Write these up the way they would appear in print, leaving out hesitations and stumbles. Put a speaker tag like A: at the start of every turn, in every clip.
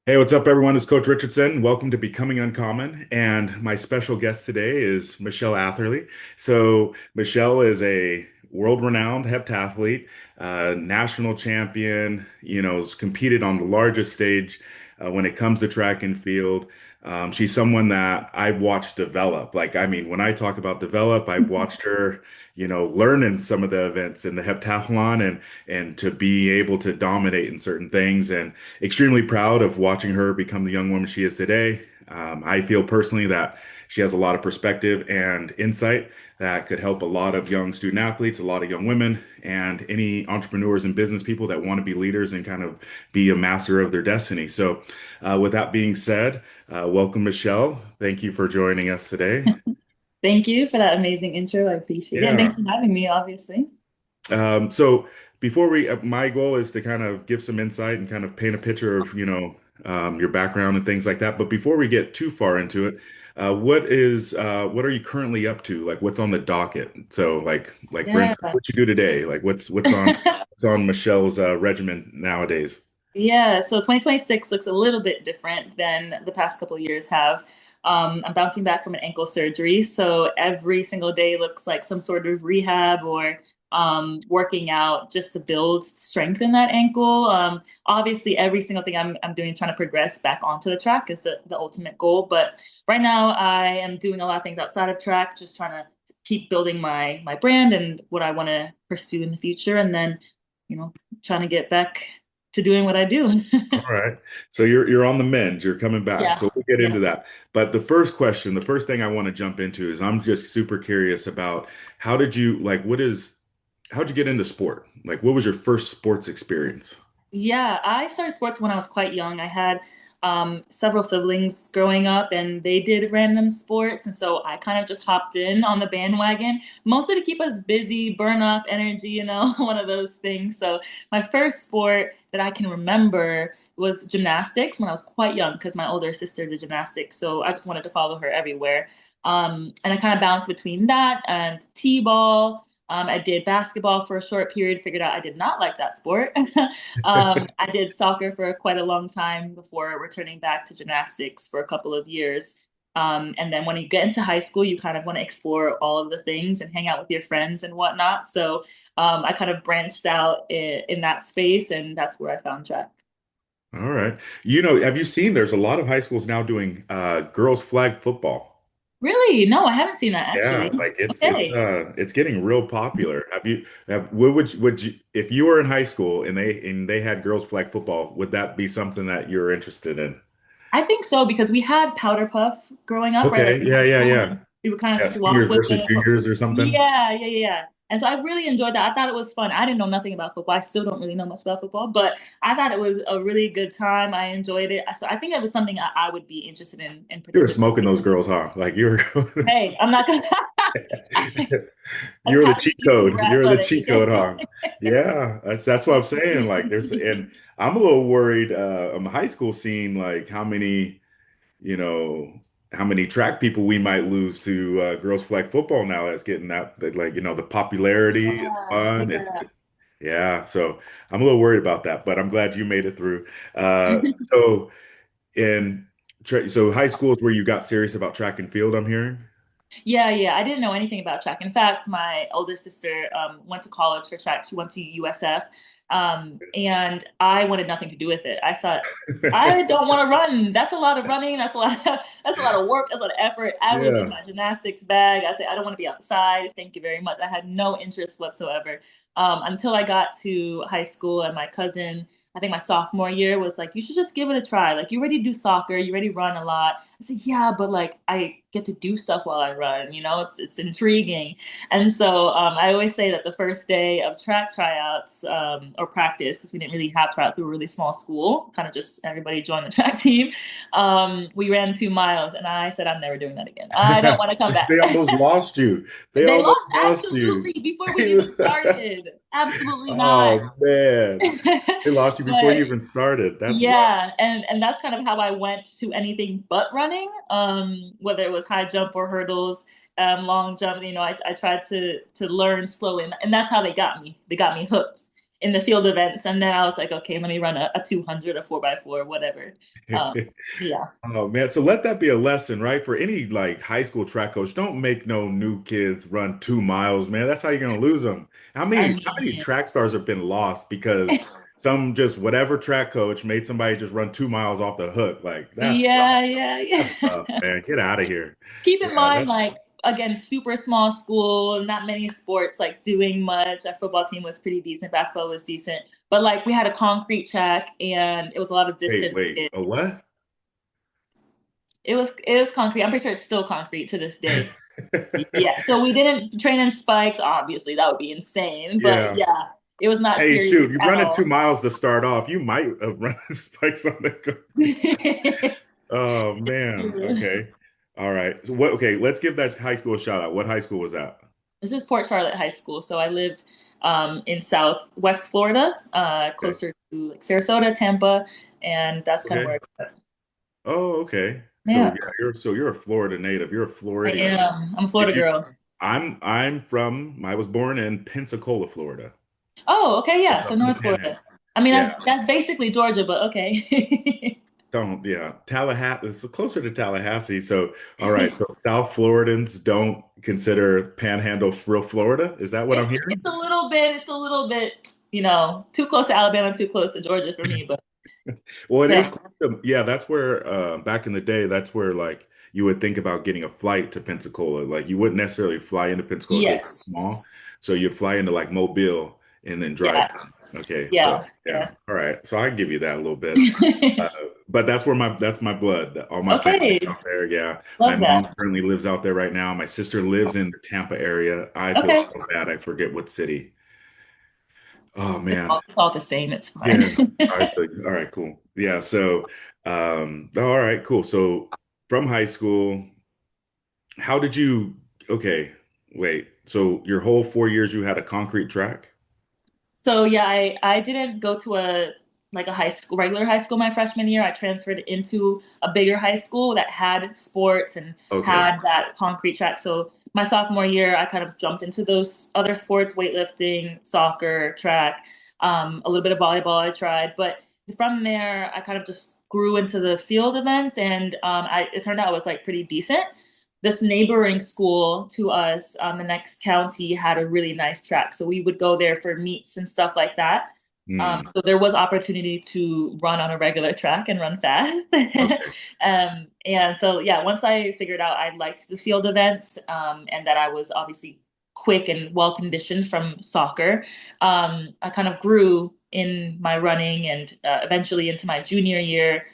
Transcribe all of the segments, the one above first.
A: Hey, what's up, everyone? It's Coach Richardson. Welcome to Becoming Uncommon. And my special guest today is Michelle Atherley. So, Michelle is a world-renowned heptathlete, national champion, has competed on the largest stage when it comes to track and field. She's someone that I've watched develop. Like, I mean, when I talk about develop, I've watched her, learn in some of the events in the heptathlon and to be able to dominate in certain things. And extremely proud of watching her become the young woman she is today. I feel personally that she has a lot of perspective and insight that could help a lot of young student athletes, a lot of young women, and any entrepreneurs and business people that want to be leaders and kind of be a master of their destiny. So, with that being said, welcome, Michelle. Thank you for joining us today.
B: Thank you for that amazing intro. I appreciate it. And
A: Yeah.
B: thanks for having me, obviously.
A: So before my goal is to kind of give some insight and kind of paint a picture of, your background and things like that. But before we get too far into it, what are you currently up to? Like, what's on the docket? So, like for
B: Yeah.
A: instance, what you do today? Like, what's on Michelle's regimen nowadays?
B: Yeah, so 2026 looks a little bit different than the past couple of years have. I'm bouncing back from an ankle surgery, so every single day looks like some sort of rehab or working out just to build strength in that ankle. Obviously, every single thing I'm doing, trying to progress back onto the track is the ultimate goal. But right now, I am doing a lot of things outside of track, just trying to keep building my brand and what I want to pursue in the future, and then you know, trying to get back to doing what I do.
A: All right. So you're on the mend, you're coming back.
B: Yeah.
A: So we'll get
B: Yeah.
A: into that. But the first thing I want to jump into is I'm just super curious about how did you like how'd you get into sport? Like what was your first sports experience?
B: Yeah, I started sports when I was quite young. I had several siblings growing up, and they did random sports. And so I kind of just hopped in on the bandwagon, mostly to keep us busy, burn off energy, one of those things. So my first sport that I can remember was gymnastics when I was quite young, because my older sister did gymnastics. So I just wanted to follow her everywhere. And I kind of bounced between that and t-ball. I did basketball for a short period, figured out I did not like that sport. I did soccer for quite a long time before returning back to gymnastics for a couple of years. And then when you get into high school, you kind of want to explore all of the things and hang out with your friends and whatnot. So I kind of branched out in that space, and that's where I found track.
A: All right. Have you seen there's a lot of high schools now doing girls flag football?
B: Really? No, I haven't seen that
A: Yeah,
B: actually.
A: like
B: Okay.
A: it's getting real popular. What would you if you were in high school and they had girls flag football, would that be something that you're interested in?
B: I think so because we had powder puff growing up, right? Like
A: Okay,
B: in
A: yeah,
B: high
A: yeah,
B: school,
A: yeah.
B: and we would kind of
A: Yeah,
B: swap
A: seniors
B: with
A: versus
B: it.
A: juniors or something.
B: Yeah. And so I really enjoyed that. I thought it was fun. I didn't know nothing about football. I still don't really know much about football, but I thought it was a really good time. I enjoyed it. So I think it was something I would be interested in
A: You were
B: participating.
A: smoking those girls, huh? Like you were
B: Hey, I'm not gonna. I
A: you
B: just
A: were the
B: happen to
A: cheat
B: be
A: code.
B: super
A: You're the
B: athletic.
A: cheat code, huh? Yeah, that's what I'm saying. Like and I'm a little worried on the high school scene, like you know, how many track people we might lose to girls flag football now that's getting that like the popularity, it's
B: Yeah,
A: fun, it's
B: yeah.
A: yeah, so I'm a little worried about that, but I'm glad you made it through. So in so high school is where you got serious about track and field, I'm hearing.
B: Yeah. I didn't know anything about track. In fact, my older sister went to college for track. She went to USF, and I wanted nothing to do with it. I thought, I don't want to run. That's a lot of running. That's a lot. That's a lot of work. That's a lot of effort. I was in
A: Yeah.
B: my gymnastics bag. I said, I don't want to be outside. Thank you very much. I had no interest whatsoever until I got to high school, and my cousin. I think my sophomore year was like, you should just give it a try. Like, you already do soccer, you already run a lot. I said, yeah, but like I get to do stuff while I run, it's intriguing. And so I always say that the first day of track tryouts or practice, because we didn't really have tryouts, we were a really small school, kind of just everybody joined the track team. We ran 2 miles, and I said, I'm never doing that again. I don't want to come back.
A: They almost lost you. They
B: They
A: almost
B: lost
A: lost you.
B: absolutely before we even started. Absolutely not.
A: Oh man. They lost you before you
B: But
A: even started. That's rough.
B: yeah, and that's kind of how I went to anything but running, whether it was high jump or hurdles, long jump. I tried to learn slowly, and that's how they got me. They got me hooked. in the field events. And then I was like, okay, let me run a 200, a 4x4, whatever. Yeah.
A: Oh man, so let that be a lesson, right? For any like high school track coach, don't make no new kids run 2 miles, man. That's how you're gonna lose them. How
B: I
A: many
B: mean,
A: track stars have been lost because some just whatever track coach made somebody just run 2 miles off the hook? Like
B: yeah, yeah,
A: that's rough,
B: yeah.
A: man. Get out of here.
B: Keep in
A: Yeah,
B: mind,
A: that's
B: like, again, super small school, not many sports like doing much. Our football team was pretty decent, basketball was decent, but like we had a concrete track and it was a lot of
A: wait,
B: distance.
A: wait, a what?
B: It was concrete. I'm pretty sure it's still concrete to this day. Yeah, so we didn't train in spikes, obviously. That would be insane. But
A: Yeah.
B: yeah, it was not
A: Hey,
B: serious
A: shoot, you're
B: at
A: running
B: all.
A: 2 miles to start off. You might have run spikes on the concrete. Oh man. Okay. All right. So what? Okay, let's give that high school a shout out. What high school was that?
B: This is Port Charlotte High School. So I lived in Southwest Florida,
A: Okay.
B: closer to like Sarasota, Tampa, and that's kind of
A: Okay.
B: where.
A: Oh, okay. So
B: Yeah,
A: yeah, you're a Florida native. You're a
B: I
A: Floridian.
B: am. I'm a
A: Did
B: Florida
A: you?
B: girl.
A: I was born in Pensacola, Florida.
B: Oh, okay, yeah.
A: It's
B: So
A: up in the
B: North
A: Panhandle.
B: Florida. I mean,
A: Yeah.
B: that's basically Georgia, but okay.
A: Don't, yeah. Tallahassee, it's closer to Tallahassee. So, all right. So South Floridans don't consider Panhandle real Florida. Is that what I'm
B: It's
A: hearing?
B: a little bit, too close to Alabama, too close to Georgia for me. But
A: Well, it is
B: yeah,
A: close yeah, that's where back in the day, that's where like you would think about getting a flight to Pensacola. Like you wouldn't necessarily fly into Pensacola because it's
B: yes,
A: small. So you'd fly into like Mobile and then drive.
B: yeah,
A: Okay, so
B: yeah,
A: yeah.
B: yeah.
A: All right. So I give you that a little bit. Uh, but that's my blood. All my family's
B: Okay,
A: out there. Yeah. My
B: love
A: mom
B: that.
A: currently lives out there right now. My sister lives in the Tampa area. I feel
B: Okay,
A: so bad. I forget what city. Oh
B: it's
A: man.
B: all, it's all the same. It's fine.
A: Yeah. All right, cool. Yeah, so all right, cool. So from high school, how did you okay, wait. So your whole 4 years you had a concrete track?
B: So yeah, I didn't go to a high school, regular high school my freshman year. I transferred into a bigger high school that had sports and
A: Okay.
B: had that concrete track. So my sophomore year, I kind of jumped into those other sports, weightlifting, soccer, track, a little bit of volleyball I tried. But from there, I kind of just grew into the field events, and it turned out I was like pretty decent. This neighboring school to us, the next county, had a really nice track. So we would go there for meets and stuff like that.
A: Hmm.
B: So there was opportunity to run on a regular track and run fast.
A: Okay.
B: And so, yeah, once I figured out I liked the field events and that I was obviously quick and well conditioned from soccer, I kind of grew in my running and eventually into my junior year.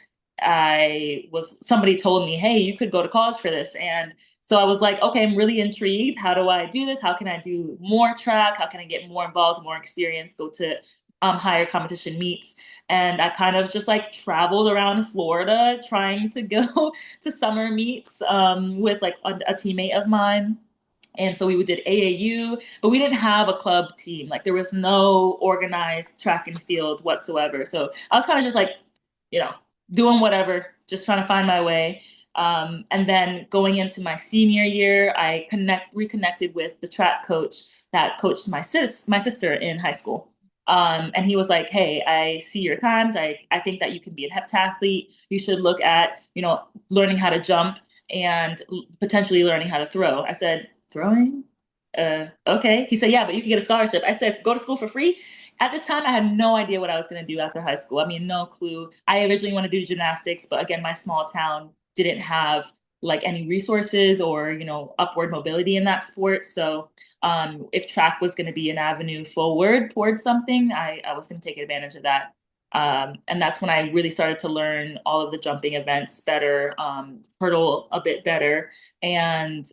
B: Somebody told me, hey, you could go to college for this. And so I was like, okay, I'm really intrigued. How do I do this? How can I do more track? How can I get more involved, more experience, go to higher competition meets? And I kind of just like traveled around Florida trying to go to summer meets with like a teammate of mine. And so we did AAU, but we didn't have a club team. Like there was no organized track and field whatsoever. So I was kind of just like, you know, doing whatever, just trying to find my way. And then going into my senior year, reconnected with the track coach that coached my sister in high school. And he was like, "Hey, I see your times. I think that you can be a heptathlete. You should look at, learning how to jump and potentially learning how to throw." I said, "Throwing? Okay." He said, "Yeah, but you can get a scholarship." I said, "Go to school for free?" At this time, I had no idea what I was going to do after high school. I mean, no clue. I originally wanted to do gymnastics, but again, my small town didn't have like any resources or, upward mobility in that sport. So, if track was going to be an avenue forward towards something, I was going to take advantage of that. And that's when I really started to learn all of the jumping events better, hurdle a bit better, and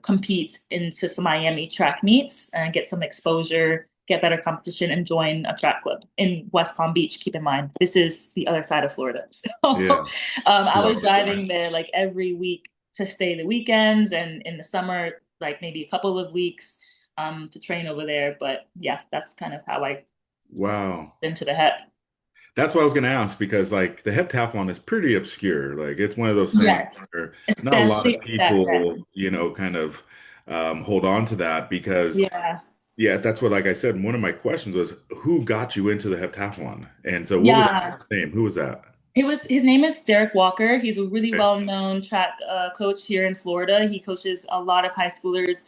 B: compete into some Miami track meets and get some exposure, get better competition, and join a track club in West Palm Beach. Keep in mind, this is the other side of Florida.
A: Yeah.
B: So I was
A: Well,
B: driving there like every week to stay the weekends, and in the summer, like maybe a couple of weeks to train over there. But yeah, that's kind of how I
A: wow.
B: into the het.
A: That's what I was going to ask because like the heptathlon is pretty obscure. Like it's one of those things
B: Yes,
A: where not a lot
B: especially
A: of
B: at that event.
A: people, kind of hold on to that because
B: Yeah.
A: Yeah, that's what, like I said, one of my questions was who got you into the heptathlon? And so what was
B: Yeah.
A: that name? Who was that?
B: His name is Derek Walker. He's a really
A: Okay.
B: well-known track coach here in Florida. He coaches a lot of high schoolers.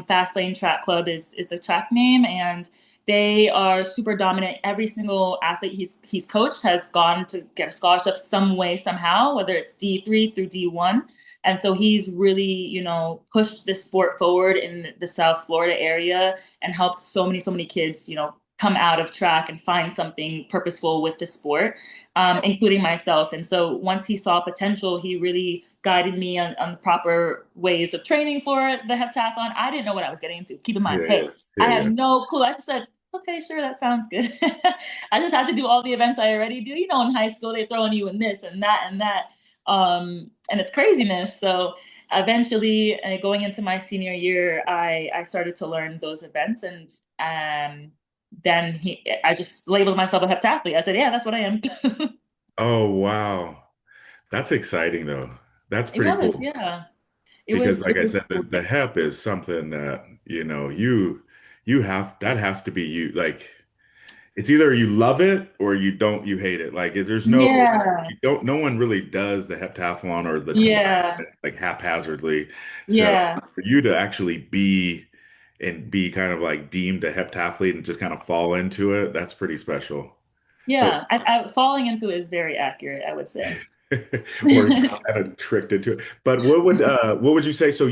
B: Fast Lane Track Club is the track name, and they are super dominant. Every single athlete he's coached has gone to get a scholarship some way, somehow, whether it's D3 through D1. And so he's really, pushed this sport forward in the South Florida area and helped so many kids, come out of track and find something purposeful with the sport, including myself. And so once he saw potential, he really guided me on the proper ways of training for the heptathlon. I didn't know what I was getting into. Keep in mind,
A: Yeah,
B: hey,
A: yeah,
B: I
A: yeah,
B: had
A: yeah.
B: no clue. I just said, okay, sure, that sounds good. I just had to do all the events I already do. In high school, they're throwing you in this and that and that. And it's craziness. So eventually, going into my senior year, I started to learn those events, and then I just labeled myself a heptathlete. I said, yeah, that's what I am.
A: Oh, wow. That's exciting though. That's
B: It
A: pretty
B: was,
A: cool.
B: yeah.
A: Because like
B: It
A: I
B: was
A: said,
B: cool.
A: the hep is something that, you have that has to be you. Like it's either you love it or you hate it. Like there's
B: Yeah,
A: you don't no one really does the heptathlon or the combined
B: yeah,
A: like haphazardly. So
B: yeah,
A: for you to actually be kind of like deemed a heptathlete and just kind of fall into it, that's pretty special. So
B: yeah. Falling into it is very accurate, I would say.
A: or kind of tricked into it. But what would you say? So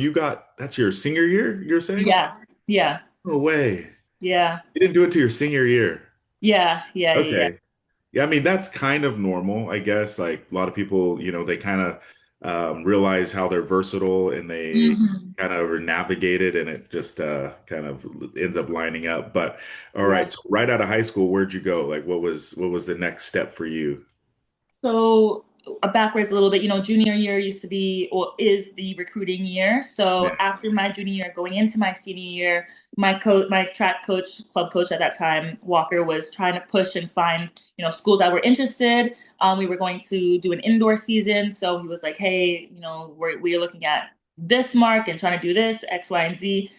A: that's your senior year, you're saying?
B: Yeah, yeah,
A: No way.
B: yeah,
A: You didn't do it to your senior year.
B: yeah.
A: Okay. Yeah, I mean that's kind of normal, I guess. Like a lot of people, they kind of realize how they're versatile and they
B: Hmm.
A: kind of navigate it and it just kind of ends up lining up. But all right,
B: Yeah.
A: so right out of high school, where'd you go? Like what was the next step for you?
B: So backwards a little bit, junior year used to be or is the recruiting year.
A: Yeah.
B: So after my junior year, going into my senior year, my track coach, club coach at that time, Walker, was trying to push and find, schools that were interested. We were going to do an indoor season, so he was like, "Hey, we're looking at this mark and trying to do this X, Y, and Z."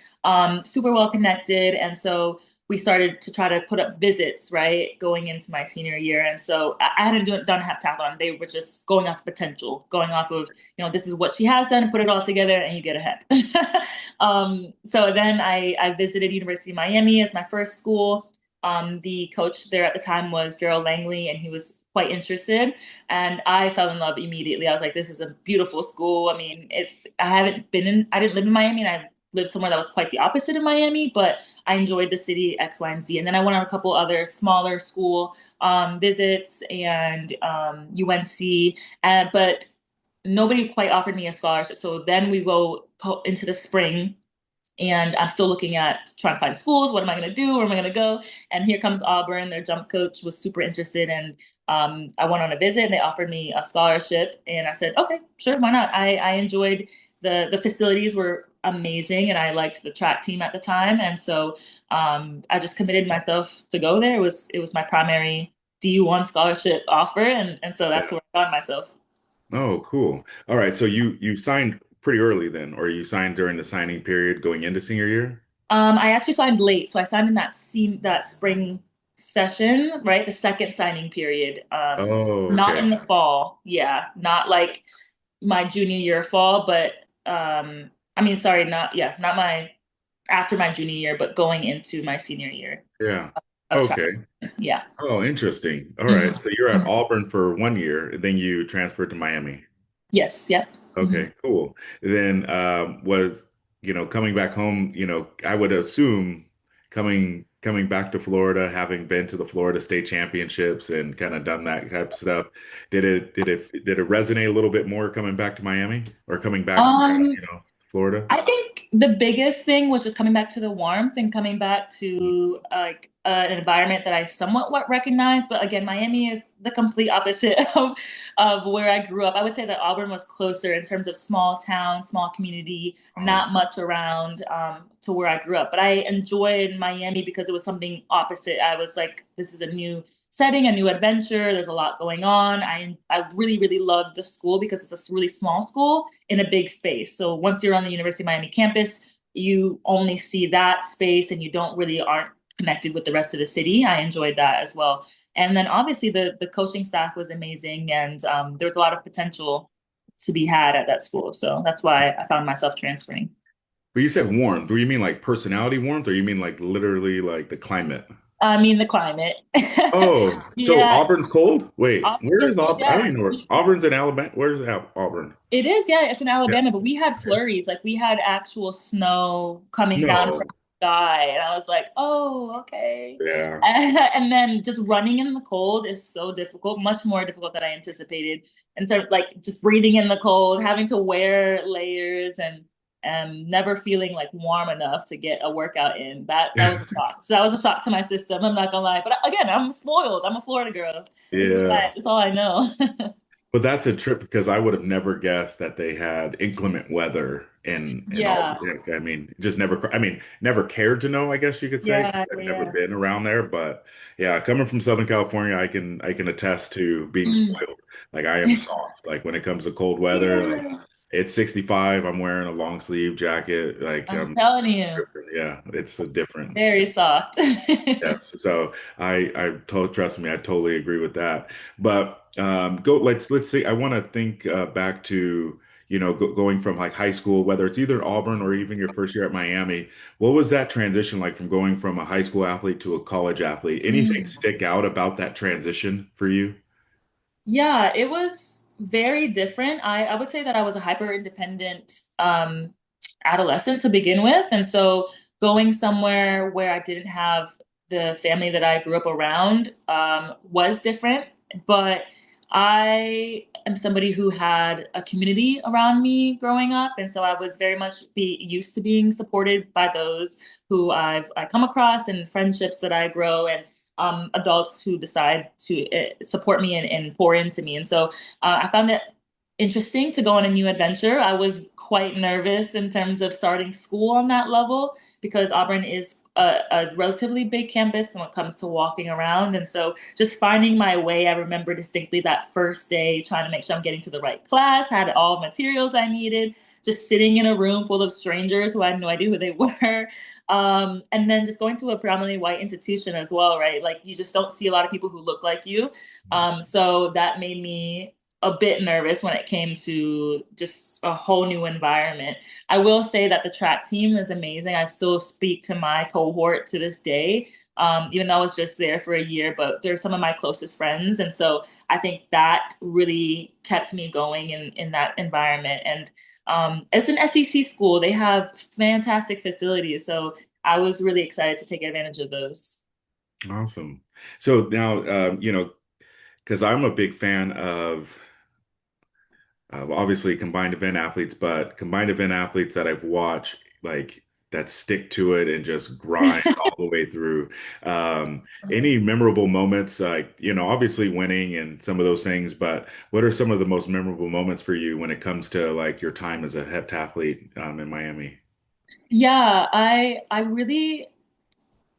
B: Super well connected, and so we started to try to put up visits, right, going into my senior year. And so I hadn't done heptathlon. They were just going off potential, going off of, this is what she has done, put it all together, and you get a hep. So then I visited University of Miami as my first school. The coach there at the time was Gerald Langley, and he was quite interested. And I fell in love immediately. I was like, this is a beautiful school. I mean, I didn't live in Miami, and I lived somewhere that was quite the opposite of Miami, but I enjoyed the city X, Y, and Z. And then I went on a couple other smaller school visits and UNC, but nobody quite offered me a scholarship. So then we go into the spring, and I'm still looking at trying to find schools. What am I going to do? Where am I going to go? And here comes Auburn. Their jump coach was super interested, and I went on a visit, and they offered me a scholarship. And I said, okay, sure, why not? I enjoyed the facilities were amazing, and I liked the track team at the time, and so I just committed myself to go there. It was my primary D1 scholarship offer, and so that's
A: Yeah.
B: where I found myself.
A: Oh, cool. All right. So you signed pretty early then, or you signed during the signing period going into senior year?
B: I actually signed late, so I signed in that spring session, right? The second signing period.
A: Oh,
B: Not
A: okay.
B: in the fall. Yeah, not like my junior year fall, but I mean, sorry, not my after my junior year, but going into my senior year
A: Yeah.
B: of track.
A: Okay.
B: Yeah.
A: Oh, interesting. All right.
B: Mhm.
A: So you're at Auburn for 1 year, and then you transferred to Miami.
B: Yes. Yep. Mhm.
A: Okay, cool. Then coming back home, I would assume coming back to Florida, having been to the Florida State Championships and kind of done that type of stuff, did it resonate a little bit more coming back to Miami or coming back,
B: Um,
A: Florida?
B: I think the biggest thing was just coming back to the warmth and coming back to like an environment that I somewhat recognize. But again, Miami is the complete opposite of where I grew up. I would say that Auburn was closer in terms of small town, small community,
A: Oh,
B: not much around to where I grew up. But I enjoyed Miami because it was something opposite. I was like, this is a new setting, a new adventure. There's a lot going on. I really really loved the school because it's a really small school in a big space. So once you're on the University of Miami campus, you only see that space and you don't really aren't connected with the rest of the city. I enjoyed that as well. And then obviously the coaching staff was amazing, and there was a lot of potential to be had at that school. So that's why I found myself transferring.
A: But you said warmth. Do you mean like personality warmth, or you mean like literally like the climate?
B: I mean the climate.
A: Oh, so
B: Yeah,
A: Auburn's cold? Wait, where
B: Austin,
A: is Auburn? I don't
B: yeah.
A: even know where Auburn's in Alabama. Where's Auburn?
B: It is, yeah, it's in
A: Yeah.
B: Alabama, but we had flurries. Like we had actual snow coming down from
A: No.
B: the sky. And I was like, oh, okay.
A: Yeah.
B: And then just running in the cold is so difficult, much more difficult than I anticipated. And so like just breathing in the cold, having to wear layers and never feeling like warm enough to get a workout in. That was a shock. So that was a shock to my system. I'm not gonna lie. But again, I'm spoiled. I'm a Florida girl.
A: Yeah.
B: This is all I know.
A: But that's a trip because I would have never guessed that they had inclement weather in
B: Yeah.
A: Auburn. I mean, just never. I mean, never cared to know. I guess you could say
B: Yeah,
A: 'cause I've never
B: yeah.
A: been around there. But yeah, coming from Southern California, I can attest to being
B: Mm.
A: spoiled. Like I am soft. Like when it comes to cold weather, like
B: Yeah.
A: it's 65. I'm wearing a long sleeve jacket. Like
B: I'm telling you,
A: yeah, it's a different.
B: very soft.
A: Yes. So trust me, I totally agree with that. But let's see. I want to think back to, going from like high school, whether it's either Auburn or even your first year at Miami. What was that transition like from going from a high school athlete to a college athlete? Anything
B: Mm.
A: stick out about that transition for you?
B: Yeah, it was very different. I would say that I was a hyper independent adolescent to begin with. And so going somewhere where I didn't have the family that I grew up around was different. But I am somebody who had a community around me growing up. And so I was very much be used to being supported by those who I come across and friendships that I grow. And adults who decide to support me and pour into me. And so I found it interesting to go on a new adventure. I was quite nervous in terms of starting school on that level because Auburn is a relatively big campus when it comes to walking around. And so just finding my way, I remember distinctly that first day trying to make sure I'm getting to the right class, had all materials I needed, just sitting in a room full of strangers who I had no idea who they were. And then just going to a predominantly white institution as well, right? Like you just don't see a lot of people who look like you. So that made me a bit nervous when it came to just a whole new environment. I will say that the track team is amazing. I still speak to my cohort to this day, even though I was just there for a year, but they're some of my closest friends. And so I think that really kept me going in that environment. And it's an SEC school. They have fantastic facilities. So I was really excited to take advantage of those.
A: Awesome. So now, because I'm a big fan of obviously combined event athletes, but combined event athletes that I've watched like that stick to it and just grind all the way through. Any memorable moments, like, obviously winning and some of those things, but what are some of the most memorable moments for you when it comes to like your time as a heptathlete in Miami?
B: Yeah, I really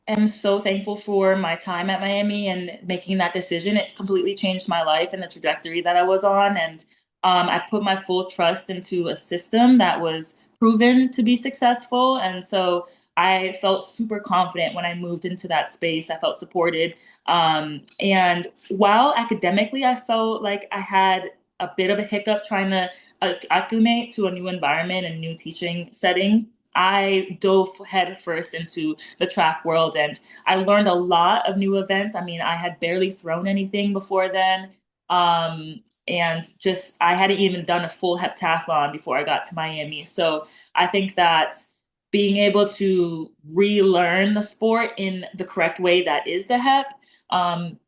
B: am so thankful for my time at Miami and making that decision. It completely changed my life and the trajectory that I was on. And I put my full trust into a system that was proven to be successful. And so I felt super confident when I moved into that space. I felt supported. And while academically, I felt like I had a bit of a hiccup trying to acclimate to a new environment and new teaching setting. I dove head first into the track world and I learned a lot of new events. I mean, I had barely thrown anything before then. And just I hadn't even done a full heptathlon before I got to Miami. So I think that being able to relearn the sport in the correct way that is the hep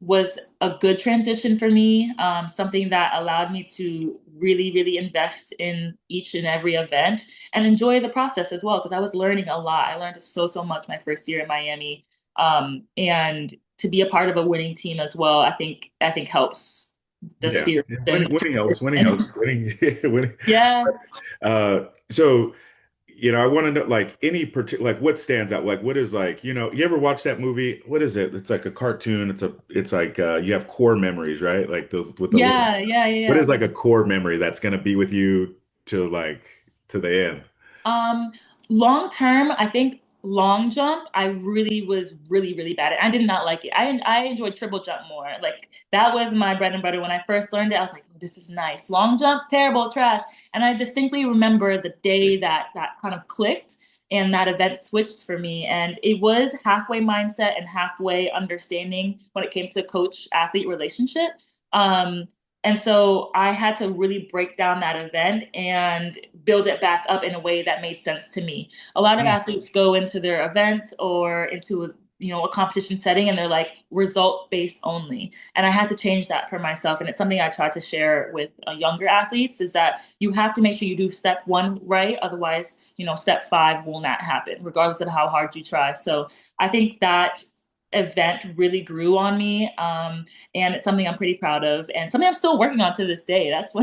B: was a good transition for me. Something that allowed me to really, really invest in each and every event and enjoy the process as well because I was learning a lot. I learned so much my first year in Miami, and to be a part of a winning team as well. I think helps the
A: Yeah,
B: spirit
A: yeah.
B: and
A: Winning helps. Winning helps. Winning, winning.
B: yeah.
A: So, I want to know like any particular like what stands out. Like what is like, you ever watch that movie? What is it? It's like a cartoon. It's like you have core memories, right? Like those with the little.
B: Yeah, yeah, yeah,
A: What
B: yeah.
A: is like a core memory that's gonna be with you to like to the end?
B: Long term, I think long jump, I really was really bad at. I did not like it. I enjoyed triple jump more. Like that was my bread and butter. When I first learned it, I was like, "Oh, this is nice." Long jump, terrible, trash. And I distinctly remember the day that that kind of clicked and that event switched for me. And it was halfway mindset and halfway understanding when it came to coach athlete relationship. Um, and so I had to really break down that event and build it back up in a way that made sense to me. A lot of
A: Hmm.
B: athletes go into their event or into a competition setting and they're like result based only. And I had to change that for myself. And it's something I try to share with younger athletes is that you have to make sure you do step one right. Otherwise, step five will not happen, regardless of how hard you try. So I think that event really grew on me. And it's something I'm pretty proud of and something I'm still working on to this day. That's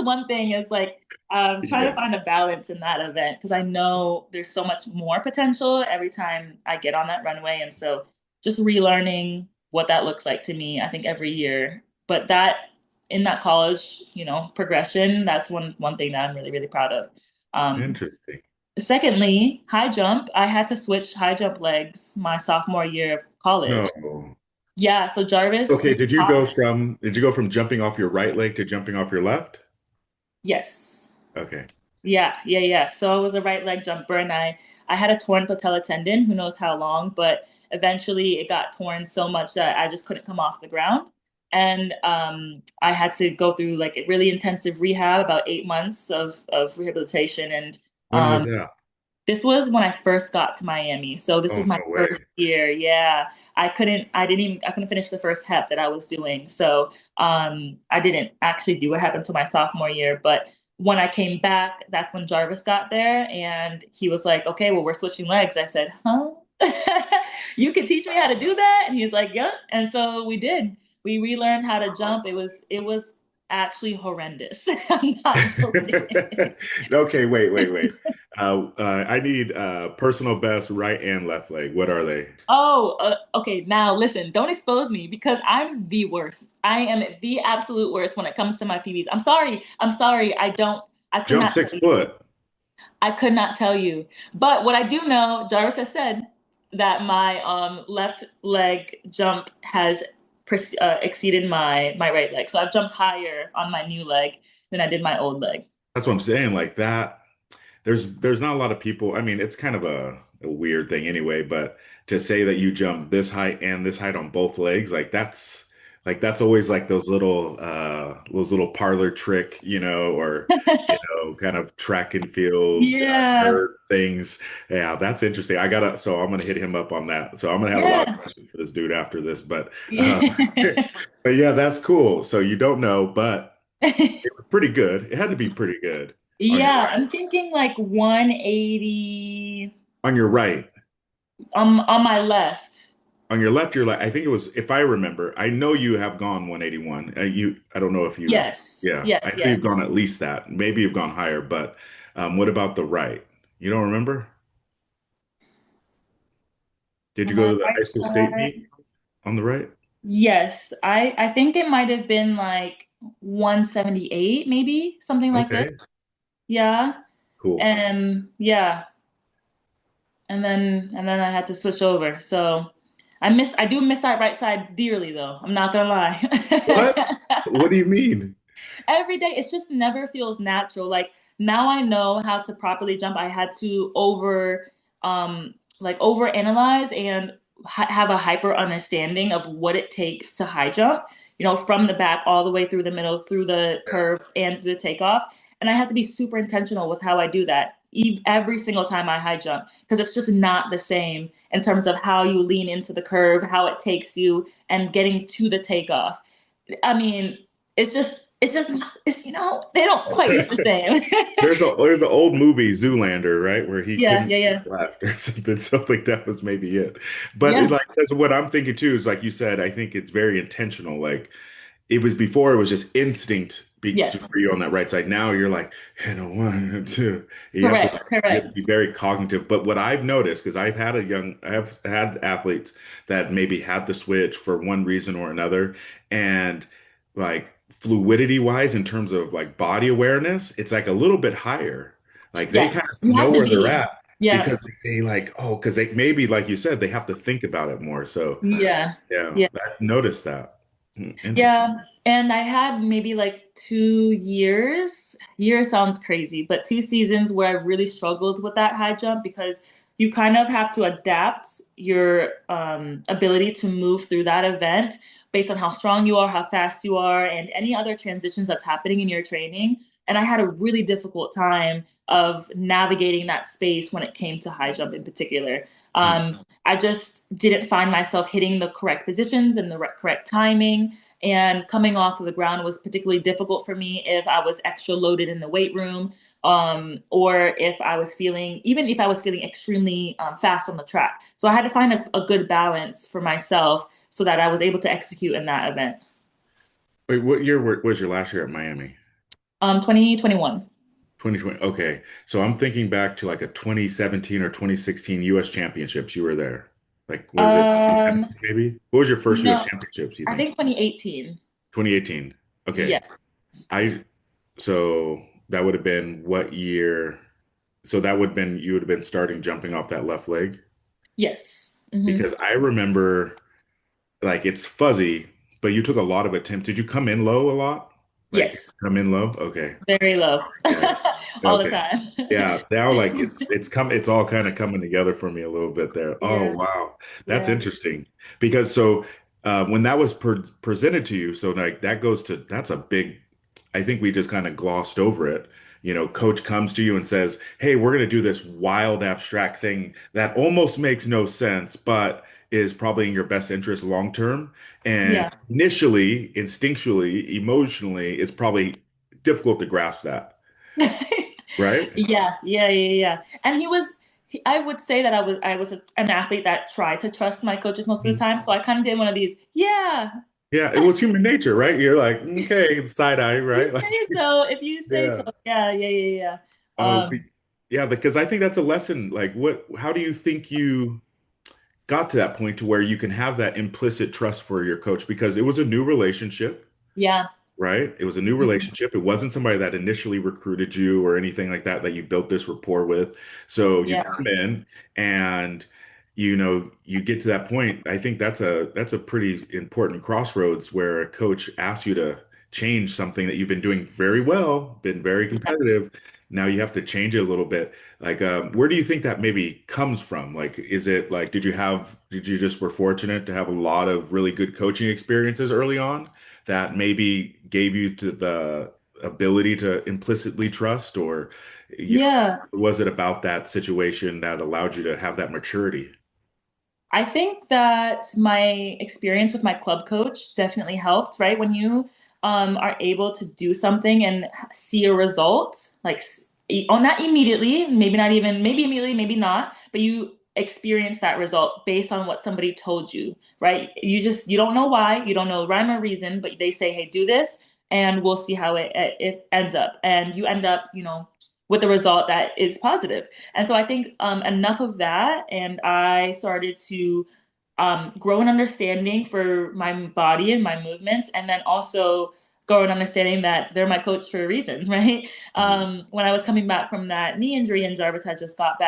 B: one thing is like trying to
A: Yeah,
B: find a balance in that event because I know there's so much more potential every time I get on that runway. And so just relearning what that looks like to me, I think every year. But that in that college, progression, that's one thing that I'm really proud of. Um,
A: interesting.
B: Secondly, high jump, I had to switch high jump legs my sophomore year of college.
A: No.
B: Yeah, so Jarvis,
A: Okay,
B: who taught,
A: did you go from jumping off your right leg to jumping off your left?
B: yes.
A: Okay.
B: Yeah. So I was a right leg jumper and I had a torn patella tendon, who knows how long, but eventually it got torn so much that I just couldn't come off the ground. And I had to go through like a really intensive rehab, about 8 months of rehabilitation. And
A: When was
B: um,
A: that?
B: this was when I first got to Miami. So this
A: Oh,
B: was my
A: no
B: first
A: way.
B: year. Yeah. I couldn't finish the first hep that I was doing. So I didn't actually do a hep until my sophomore year. But when I came back, that's when Jarvis got there and he was like, okay, well, we're switching legs. I said, huh? You can teach me how to do that? And he's like, yep. And so we did. We relearned how to jump. It was actually horrendous. I'm not joking.
A: Okay, wait. I need personal best right and left leg. What are they?
B: Oh, okay. Now listen, don't expose me because I'm the worst. I am the absolute worst when it comes to my PBs. I'm sorry. I'm sorry. I could
A: Jump
B: not
A: six
B: tell you.
A: foot.
B: I could not tell you. But what I do know, Jarvis has said that my left leg jump has exceeded my right leg. So I've jumped higher on my new leg than I did my old leg.
A: That's what I'm saying. Like that. There's not a lot of people. I mean, it's kind of a weird thing anyway, but to say that you jump this height and this height on both legs, like that's always like those little parlor trick, or kind of track and field
B: Yeah.
A: nerd things. Yeah, that's interesting. So I'm gonna hit him up on that. So I'm gonna have a lot of
B: Yeah.
A: questions for this dude after this, but
B: Yeah.
A: but yeah, that's cool. So you don't know, but it was pretty good. It had to be pretty good on your
B: Yeah,
A: right.
B: I'm thinking like 180
A: On your right.
B: on my left.
A: On your left, you're like, I think it was, if I remember, I know you have gone 181. I don't know if you've,
B: Yes.
A: yeah, I
B: Yes,
A: know you've
B: yes.
A: gone at least that. Maybe you've gone higher, but what about the right? You don't remember? Did
B: On
A: you go
B: my
A: to the high
B: right
A: school state
B: side.
A: meet on the right?
B: Yes, I think it might have been like 178 maybe, something like this.
A: Okay,
B: Yeah.
A: cool.
B: And yeah, and then I had to switch over. So I do miss that right side dearly though. I'm not gonna
A: What?
B: lie.
A: What do you mean?
B: Every day it just never feels natural. Like now I know how to properly jump. I had to over analyze and have a hyper understanding of what it takes to high jump, from the back all the way through the middle, through the
A: Yeah.
B: curve and through the takeoff. And I have to be super intentional with how I do that every single time I high jump because it's just not the same in terms of how you lean into the curve, how it takes you and getting to the takeoff. I mean, it's just they don't quite hit the same.
A: There's an old movie, Zoolander, right, where he
B: Yeah,
A: couldn't
B: yeah, yeah.
A: left or something. So like that was maybe it. But
B: Yeah.
A: like that's what I'm thinking too, is like you said, I think it's very intentional. Like it was before it was just instinct for
B: Yes.
A: you on that right side. Now you're like, one, two.
B: Correct,
A: You have to
B: correct.
A: be very cognitive. But what I've noticed, because I have had athletes that maybe had the switch for one reason or another, and like fluidity wise, in terms of like body awareness, it's like a little bit higher. Like they kind of
B: Yes. You
A: know
B: have to
A: where they're
B: be.
A: at.
B: Yeah.
A: because they like, oh, because they maybe like you said, they have to think about it more. So
B: Yeah.
A: yeah,
B: Yeah.
A: I noticed that. Interesting.
B: Yeah, and I had maybe like 2 years. Year sounds crazy, but 2 seasons where I really struggled with that high jump because you kind of have to adapt your ability to move through that event based on how strong you are, how fast you are, and any other transitions that's happening in your training. And I had a really difficult time of navigating that space when it came to high jump in particular.
A: Hmm.
B: I just didn't find myself hitting the correct positions and the correct timing, and coming off of the ground was particularly difficult for me if I was extra loaded in the weight room, or if I was feeling, even if I was feeling extremely fast on the track. So I had to find a good balance for myself so that I was able to execute in that event.
A: Wait, what year was your last year at Miami?
B: 2021.
A: 2020. Okay. So I'm thinking back to like a 2017 or 2016 US championships. You were there. Like, was it
B: Um,
A: 2017 maybe? What was your first US
B: no,
A: championships, you
B: I
A: think?
B: think 2018.
A: 2018. Okay.
B: Yes.
A: I so that would have been what year? So that would have been you would have been starting jumping off that left leg
B: Yes.
A: because I remember like it's fuzzy, but you took a lot of attempts. Did you come in low a lot? Like
B: Yes.
A: come in low? Okay.
B: Very low.
A: Yeah.
B: All the
A: Okay.
B: time.
A: Yeah. Now like it's all kind of coming together for me a little bit there. Oh
B: Yeah.
A: wow. That's
B: Yeah.
A: interesting. Because so when that was presented to you, so like that goes to that's a big I think we just kind of glossed over it. You know, coach comes to you and says, "Hey, we're going to do this wild abstract thing that almost makes no sense, but is probably in your best interest long term." And
B: Yeah.
A: initially, instinctually, emotionally, it's probably difficult to grasp that, right?
B: Yeah, yeah, yeah, yeah. And I would say that I was an athlete that tried to trust my coaches most of the
A: Mhm.
B: time. So I kind of did one of these, yeah,
A: Yeah, it was human nature, right? You're like, okay, side eye,
B: you
A: right? Like,
B: say so. If you say so,
A: yeah.
B: yeah, yeah, yeah, yeah.
A: Oh,
B: Um,
A: yeah, because I think that's a lesson. Like, how do you think you got to that point to where you can have that implicit trust for your coach? Because it was a new relationship,
B: yeah,
A: right? It was a new
B: mhm,
A: relationship. It wasn't somebody that initially recruited you or anything like that that you built this rapport with. So you
B: yeah,
A: come in and you get to that point. I think that's a pretty important crossroads where a coach asks you to change something that you've been doing very well, been very
B: yeah.
A: competitive. Now you have to change it a little bit. Like, where do you think that maybe comes from? Like, is it like, did you just were fortunate to have a lot of really good coaching experiences early on? That maybe gave you to the ability to implicitly trust, or
B: Yeah.
A: was it about that situation that allowed you to have that maturity?
B: I think that my experience with my club coach definitely helped, right? When you are able to do something and see a result, like on that immediately, maybe not even, maybe immediately, maybe not, but you experience that result based on what somebody told you, right? You don't know why, you don't know rhyme or reason, but they say, hey, do this, and we'll see how it ends up. And you end up, with a result that is positive. And so I think enough of that, and I started to grow an understanding for my body and my movements, and then also grow an understanding that they're my coach for a reason, right?
A: Mhm.
B: When I was coming back from that knee injury and Jarvis had just got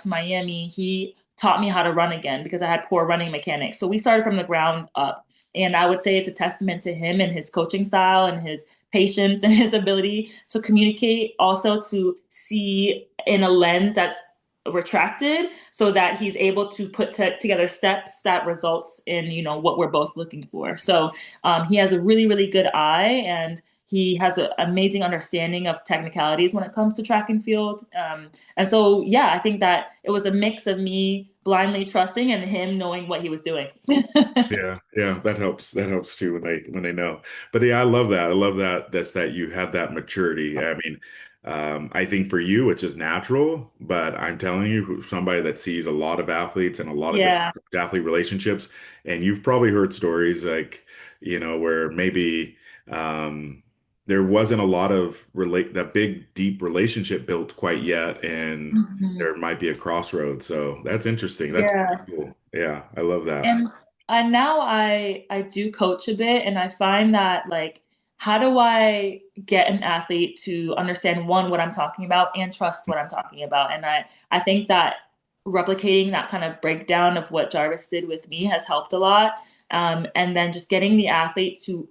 B: to Miami, he taught me how to run again because I had poor running mechanics. So we started from the ground up. And I would say it's a testament to him and his coaching style and his patience and his ability to communicate, also to see in a lens that's retracted so that he's able to put together steps that results in what we're both looking for. So he has a really really good eye, and he has an amazing understanding of technicalities when it comes to track and field. And so yeah, I think that it was a mix of me blindly trusting and him knowing what he was doing.
A: Yeah, yeah, that helps. That helps too when they know. But yeah, I love that. I love that that you have that maturity. I mean, I think for you it's just natural, but I'm telling you, somebody that sees a lot of athletes and a lot of different
B: Yeah.
A: athlete relationships, and you've probably heard stories like, where maybe there wasn't a lot of relate that big deep relationship built quite yet, and
B: Mhm.
A: there might be a crossroad. So that's interesting. That's
B: Yeah.
A: cool. Yeah, I love that.
B: And now I do coach a bit, and I find that like how do I get an athlete to understand one, what I'm talking about and trust what I'm talking about? And I think that replicating that kind of breakdown of what Jarvis did with me has helped a lot. And then just getting the athlete to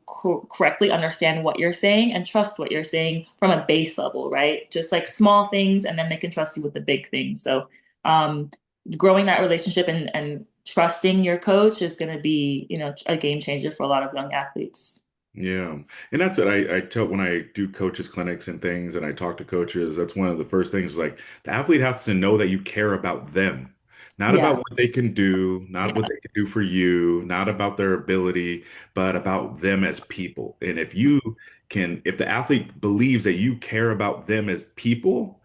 B: correctly understand what you're saying and trust what you're saying from a base level, right? Just like small things, and then they can trust you with the big things. So, um, growing that relationship and trusting your coach is going to be, a game changer for a lot of young athletes.
A: Yeah. And that's what I tell when I do coaches clinics and things and I talk to coaches, that's one of the first things like the athlete has to know that you care about them, not about
B: Yeah.
A: what they can do, not what
B: Yeah.
A: they can do for you, not about their ability, but about them as people. And if you can, if the athlete believes that you care about them as people,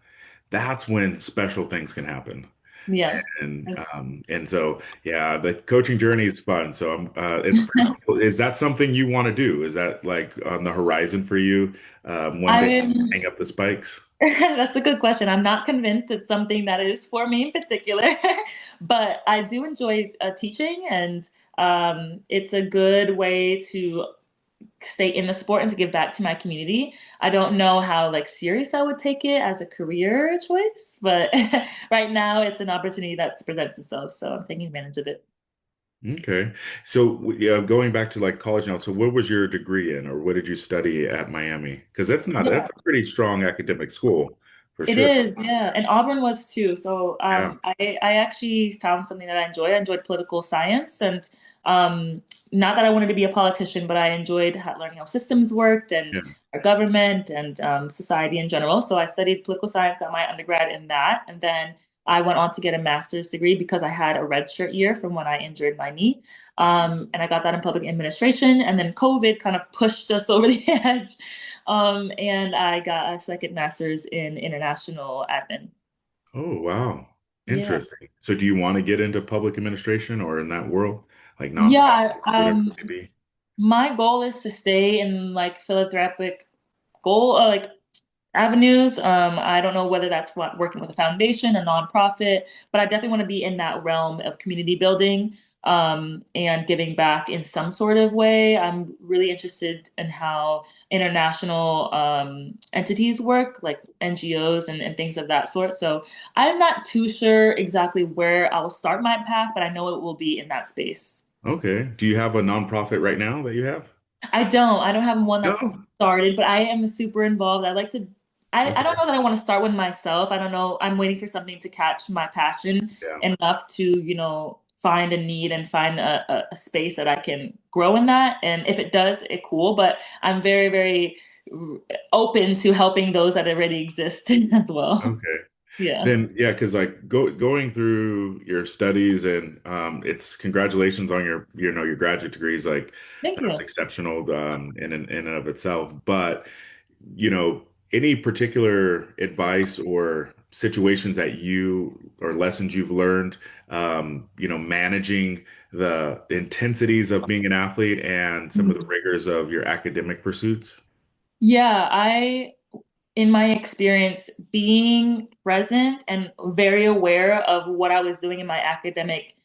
A: that's when special things can happen.
B: Yeah.
A: And so yeah, the coaching journey is fun. So it's pretty cool. Is that something you want to do? Is that like on the horizon for you? One day
B: I'm
A: hang up the spikes?
B: That's a good question. I'm not convinced it's something that is for me in particular, but I do enjoy teaching, and it's a good way to stay in the sport and to give back to my community. I don't know how like serious I would take it as a career choice, but right now it's an opportunity that presents itself, so I'm taking advantage of it.
A: Okay. So yeah, going back to like college now, so what was your degree in or what did you study at Miami? Because that's
B: Yeah.
A: a pretty strong academic school for
B: It
A: sure.
B: is, yeah. And Auburn was too. So
A: Yeah.
B: I actually found something that I enjoy. I enjoyed political science, and um, not that I wanted to be a politician, but I enjoyed learning how systems worked and
A: Yeah.
B: our government and society in general. So I studied political science, got my undergrad in that, and then I went on to get a master's degree because I had a redshirt year from when I injured my knee. And I got that in public administration, and then COVID kind of pushed us over the edge. And I got a second master's in international admin.
A: Oh, wow.
B: Yeah.
A: Interesting. So do you want to get into public administration or in that world, like
B: Yeah.
A: nonprofits, whatever it may be?
B: My goal is to stay in like philanthropic goal, like avenues. I don't know whether that's what, working with a foundation, a nonprofit, but I definitely want to be in that realm of community building, and giving back in some sort of way. I'm really interested in how international entities work, like NGOs and things of that sort. So I'm not too sure exactly where I will start my path, but I know it will be in that space.
A: Okay. Do you have a nonprofit right now that you have?
B: I don't. I don't have one that's
A: No.
B: started, but I am super involved. I like to, I don't
A: Okay.
B: know that I want to start with myself. I don't know. I'm waiting for something to catch my passion
A: Yeah.
B: enough to, find a need and find a space that I can grow in that. And if it does, it cool. But I'm very, very open to helping those that already exist as well.
A: Okay.
B: Yeah.
A: Then yeah, because like going through your studies and it's congratulations on your graduate degrees. Like
B: Thank
A: that's
B: you.
A: exceptional in and of itself. But you know, any particular advice or situations that you or lessons you've learned, managing the intensities of being an athlete and some of the rigors of your academic pursuits?
B: Yeah, in my experience, being present and very aware of what I was doing in my academic,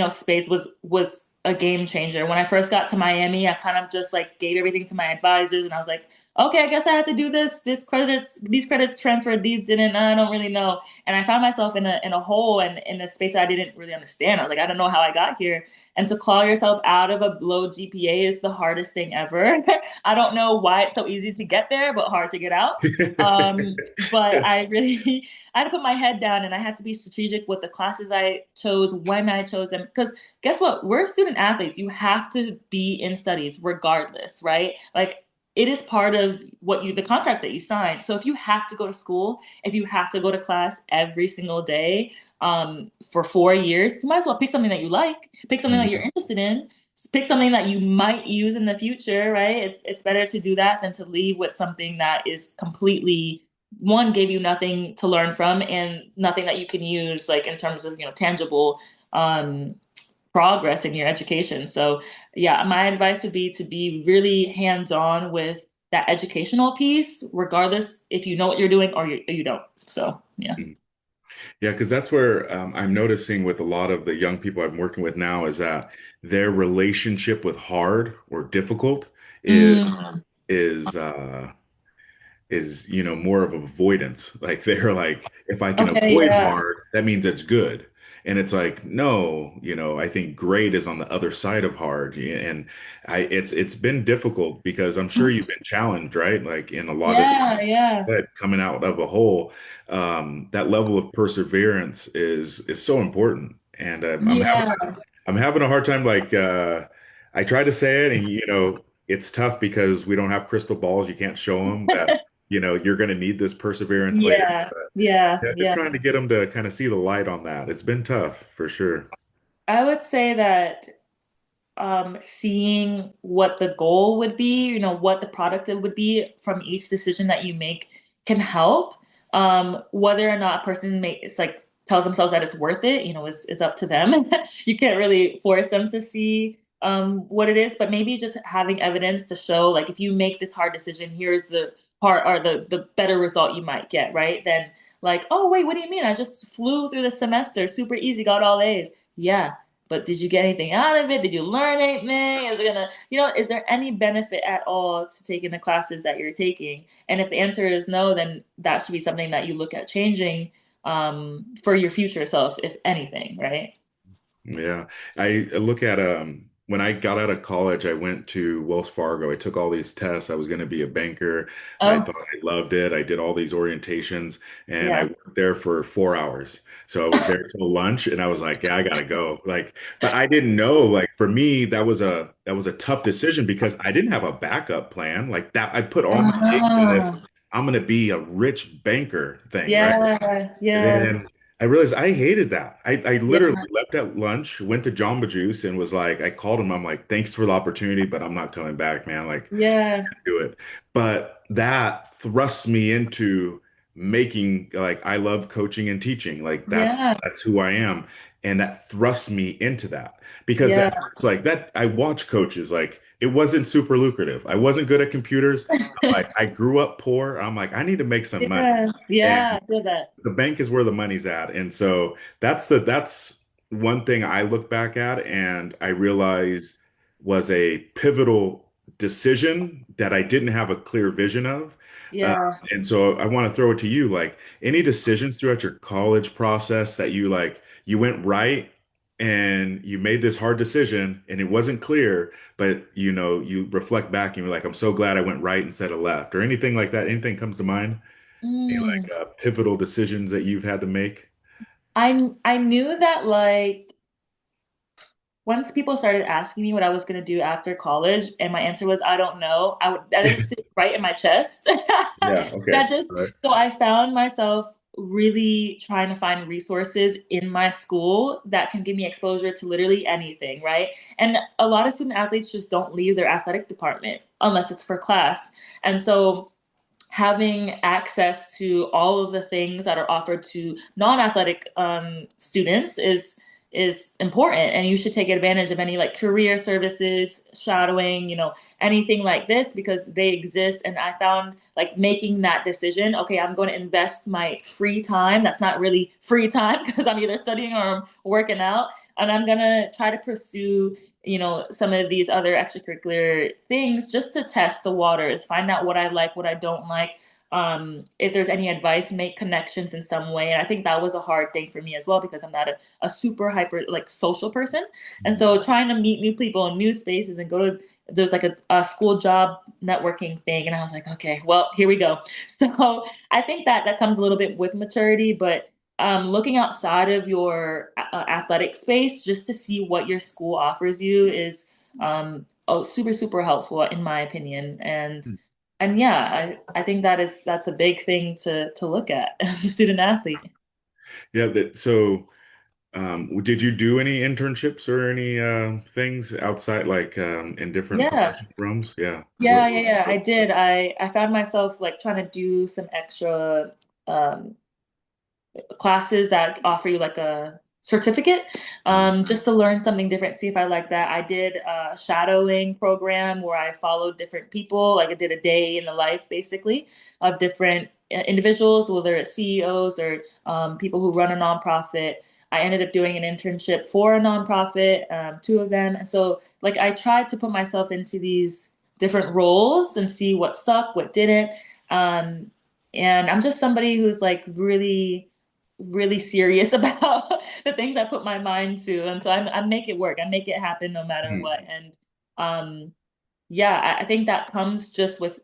B: space was a game changer. When I first got to Miami, I kind of just like gave everything to my advisors, and I was like, okay, I guess I have to do this. These credits transferred, these didn't. I don't really know. And I found myself in a hole and in a space that I didn't really understand. I was like, I don't know how I got here. And to claw yourself out of a low GPA is the hardest thing ever. I don't know why it's so easy to get there, but hard to get out. But I really I had to put my head down and I had to be strategic with the classes I chose, when I chose them. Because guess what? We're student athletes. You have to be in studies regardless, right? Like it is part of the contract that you sign. So if you have to go to school, if you have to go to class every single day, for 4 years, you might as well pick something that you like, pick something that you're
A: Mhm.
B: interested in, pick something that you might use in the future, right? It's better to do that than to leave with something that is completely one gave you nothing to learn from and nothing that you can use like in terms of tangible um progress in your education. So yeah, my advice would be to be really hands-on with that educational piece, regardless if you know what you're doing or you don't. So yeah.
A: Yeah, because that's where I'm noticing with a lot of the young people I'm working with now is that their relationship with hard or difficult is
B: Mm.
A: is more of avoidance. Like they're like, if I can
B: Okay,
A: avoid
B: yeah.
A: hard, that means it's good. And it's like, no, I think great is on the other side of hard. And it's been difficult because I'm sure you've been challenged, right? Like in a lot of
B: Yeah, yeah.
A: coming out of a hole, that level of perseverance is so important. And
B: Yeah.
A: I'm having a hard time. Like I try to say it, and it's tough because we don't have crystal balls. You can't show them that you're going to need this perseverance later.
B: Yeah, yeah,
A: Yeah, just
B: yeah.
A: trying to get them to kind of see the light on that. It's been tough for sure.
B: I would say that seeing what the goal would be, what the product it would be from each decision that you make can help. Whether or not a person it's like tells themselves that it's worth it, is up to them. You can't really force them to see what it is, but maybe just having evidence to show, like, if you make this hard decision, here's the part or the better result you might get, right? Then like, oh wait, what do you mean? I just flew through the semester, super easy, got all A's. Yeah, but did you get anything out of it? Did you learn anything? Is it gonna, is there any benefit at all to taking the classes that you're taking? And if the answer is no, then that should be something that you look at changing for your future self, if anything, right?
A: Yeah. I look at when I got out of college, I went to Wells Fargo. I took all these tests. I was going to be a banker. I
B: Oh,
A: thought I loved it. I did all these orientations and I
B: yeah.
A: worked there for 4 hours. So I was there till lunch and I was like, yeah, I gotta go. Like, but I didn't know, like for me, that was a tough decision because I didn't have a backup plan. Like that, I put all my eggs in this,
B: Oh,
A: I'm gonna be a rich banker thing, right?
B: yeah,
A: And
B: yeah,
A: then I realized I hated that. I literally
B: yeah,
A: left at lunch, went to Jamba Juice, and was like, I called him. I'm like, thanks for the opportunity, but I'm not coming back, man. Like,
B: yeah,
A: do it. But that thrusts me into making like I love coaching and teaching. Like that's
B: yeah,
A: that's who I am. And that thrusts me into that. Because
B: yeah,
A: at first, like that, I watch coaches, like it wasn't super lucrative. I wasn't good at computers. I'm like, I grew up poor. I'm like, I need to make some money.
B: yeah, yeah,
A: And
B: I feel that.
A: the bank is where the money's at. And so that's one thing I look back at and I realize was a pivotal decision that I didn't have a clear vision of. Uh,
B: Yeah.
A: and so I want to throw it to you, like any decisions throughout your college process that you went right and you made this hard decision and it wasn't clear, but you reflect back and you're like, I'm so glad I went right instead of left, or anything like that. Anything comes to mind? Any
B: Mm.
A: like pivotal decisions that you've had to make?
B: I knew that, like, once people started asking me what I was going to do after college, and my answer was, I don't know, that didn't sit right in my chest.
A: Yeah, okay.
B: That just,
A: All right.
B: so I found myself really trying to find resources in my school that can give me exposure to literally anything, right? And a lot of student athletes just don't leave their athletic department unless it's for class. And so having access to all of the things that are offered to non-athletic students is important, and you should take advantage of any like career services, shadowing, anything like this, because they exist. And I found, like, making that decision, okay, I'm going to invest my free time that's not really free time because I'm either studying or I'm working out, and I'm going to try to pursue some of these other extracurricular things just to test the waters, find out what I like, what I don't like. If there's any advice, make connections in some way. And I think that was a hard thing for me as well because I'm not a super hyper like social person. And so trying to meet new people in new spaces and go to, there's like a school job networking thing. And I was like, okay, well, here we go. So I think that comes a little bit with maturity, but looking outside of your athletic space just to see what your school offers you is super, super helpful in my opinion. And yeah, I think that's a big thing to look at as a student athlete.
A: Yeah, so did you do any internships or any things outside like in different
B: Yeah.
A: professional realms? Yeah.
B: Yeah. I did. I found myself like trying to do some extra um classes that offer you like a certificate,
A: Mhm.
B: just to learn something different, see if I like that. I did a shadowing program where I followed different people, like I did a day in the life basically of different individuals, whether it's CEOs or people who run a nonprofit. I ended up doing an internship for a nonprofit, two of them. And so, like, I tried to put myself into these different roles and see what stuck, what didn't. Um, and I'm just somebody who's like really, really serious about the things I put my mind to. And so I make it work. I make it happen no matter
A: Hmm.
B: what. And um, yeah, I think that comes just with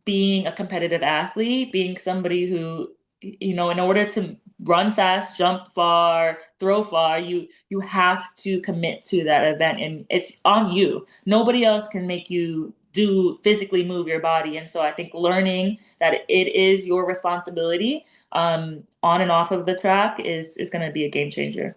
B: being a competitive athlete, being somebody who, in order to run fast, jump far, throw far, you have to commit to that event and it's on you. Nobody else can make you do physically move your body. And so I think learning that it is your responsibility on and off of the track is going to be a game changer.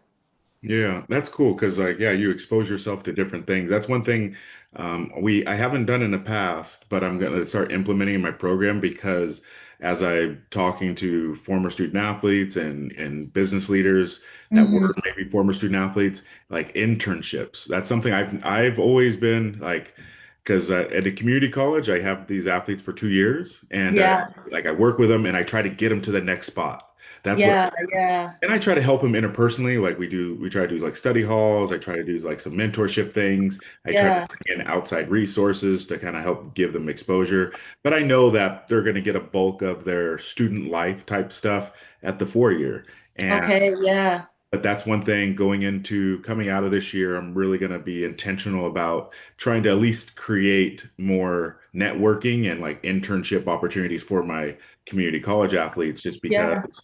A: Yeah, that's cool because like yeah, you expose yourself to different things. That's one thing I haven't done in the past, but I'm gonna start implementing in my program because as I'm talking to former student athletes and business leaders that
B: Hmm.
A: were maybe former student athletes, like internships. That's something I've always been like because at a community college I have these athletes for 2 years and
B: Yeah,
A: like I work with them and I try to get them to the next spot. That's what
B: yeah, yeah,
A: and I try to help him interpersonally. Like we try to do like study halls. I try to do like some mentorship things. I try to
B: yeah.
A: bring in outside resources to kind of help give them exposure. But I know that they're going to get a bulk of their student life type stuff at the 4 year. And
B: Okay, yeah.
A: but that's one thing going into coming out of this year, I'm really going to be intentional about trying to at least create more networking and like internship opportunities for my community college athletes, just
B: Yeah,
A: because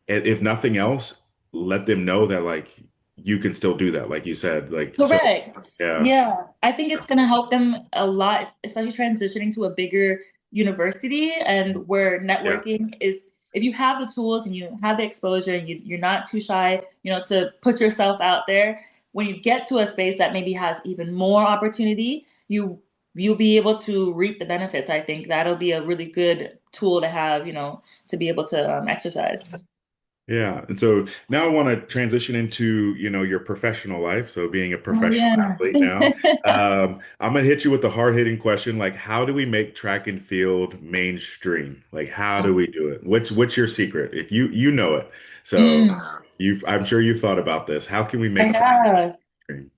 A: if nothing else, let them know that like you can still do that, like you said. Like so,
B: correct.
A: yeah,
B: Yeah, I think it's going to help them a lot, especially transitioning to a bigger university and where
A: yeah,
B: networking is. If you have the tools and you have the exposure and you're not too shy, to put yourself out there, when you get to a space that maybe has even more opportunity, you'll be able to reap the benefits. I think that'll be a really good tool to have, to be able to exercise.
A: yeah. And so now I want to transition into, your professional life. So being a
B: Oh
A: professional
B: yeah.
A: athlete now, I'm gonna hit you with the hard-hitting question, like how do we make track and field mainstream? Like how do we do it? What's your secret? If you know it. So
B: Mm,
A: I'm sure you've thought about this. How can we
B: I
A: make track
B: have.
A: mainstream?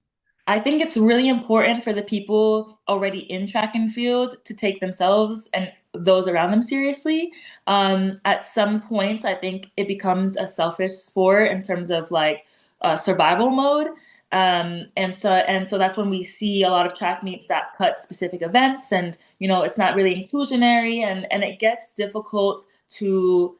B: I think it's really important for the people already in track and field to take themselves and those around them seriously. At some points, I think it becomes a selfish sport in terms of like survival mode. And so that's when we see a lot of track meets that cut specific events, and it's not really inclusionary, and it gets difficult to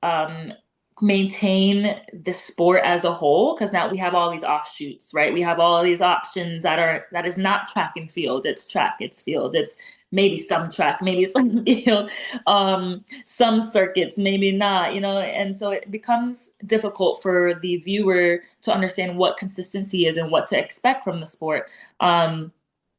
B: um, maintain the sport as a whole because now we have all these offshoots, right? We have all these options that is not track and field. It's track, it's field, it's maybe some track, maybe some field, some circuits, maybe not, and so it becomes difficult for the viewer to understand what consistency is and what to expect from the sport.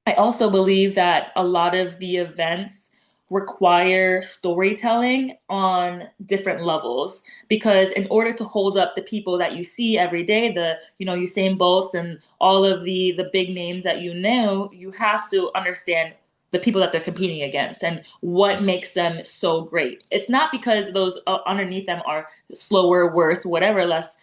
B: I also believe that a lot of the events require storytelling on different levels because in order to hold up the people that you see every day, the Usain Bolts and all of the big names that you have to understand the people that they're competing against and what makes them so great. It's not because those underneath them are slower, worse, whatever, less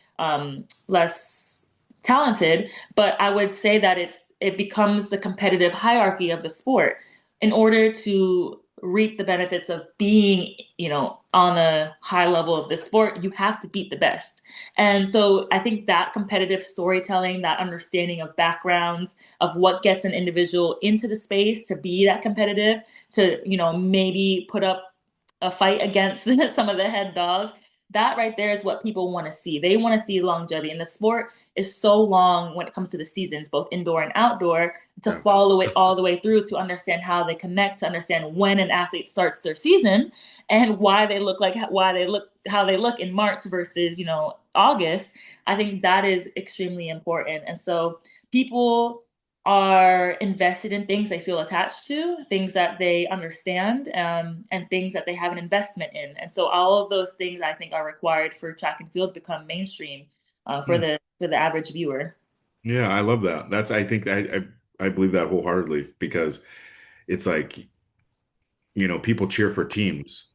B: talented, but I would say that it becomes the competitive hierarchy of the sport in order to reap the benefits of being, on a high level of the sport, you have to beat the best. And so I think that competitive storytelling, that understanding of backgrounds, of what gets an individual into the space to be that competitive, to, maybe put up a fight against some of the head dogs. That right there is what people want to see. They want to see longevity. And the sport is so long when it comes to the seasons, both indoor and outdoor, to
A: Yeah.
B: follow it all the way through to understand how they connect, to understand when an athlete starts their season and why they look how they look in March versus, August. I think that is extremely important. And so people are invested in things they feel attached to, things that they understand, and things that they have an investment in. And so all of those things I think are required for track and field to become mainstream for
A: Hmm.
B: the average viewer.
A: Yeah, I love that. I think I believe that wholeheartedly because it's like, people cheer for teams.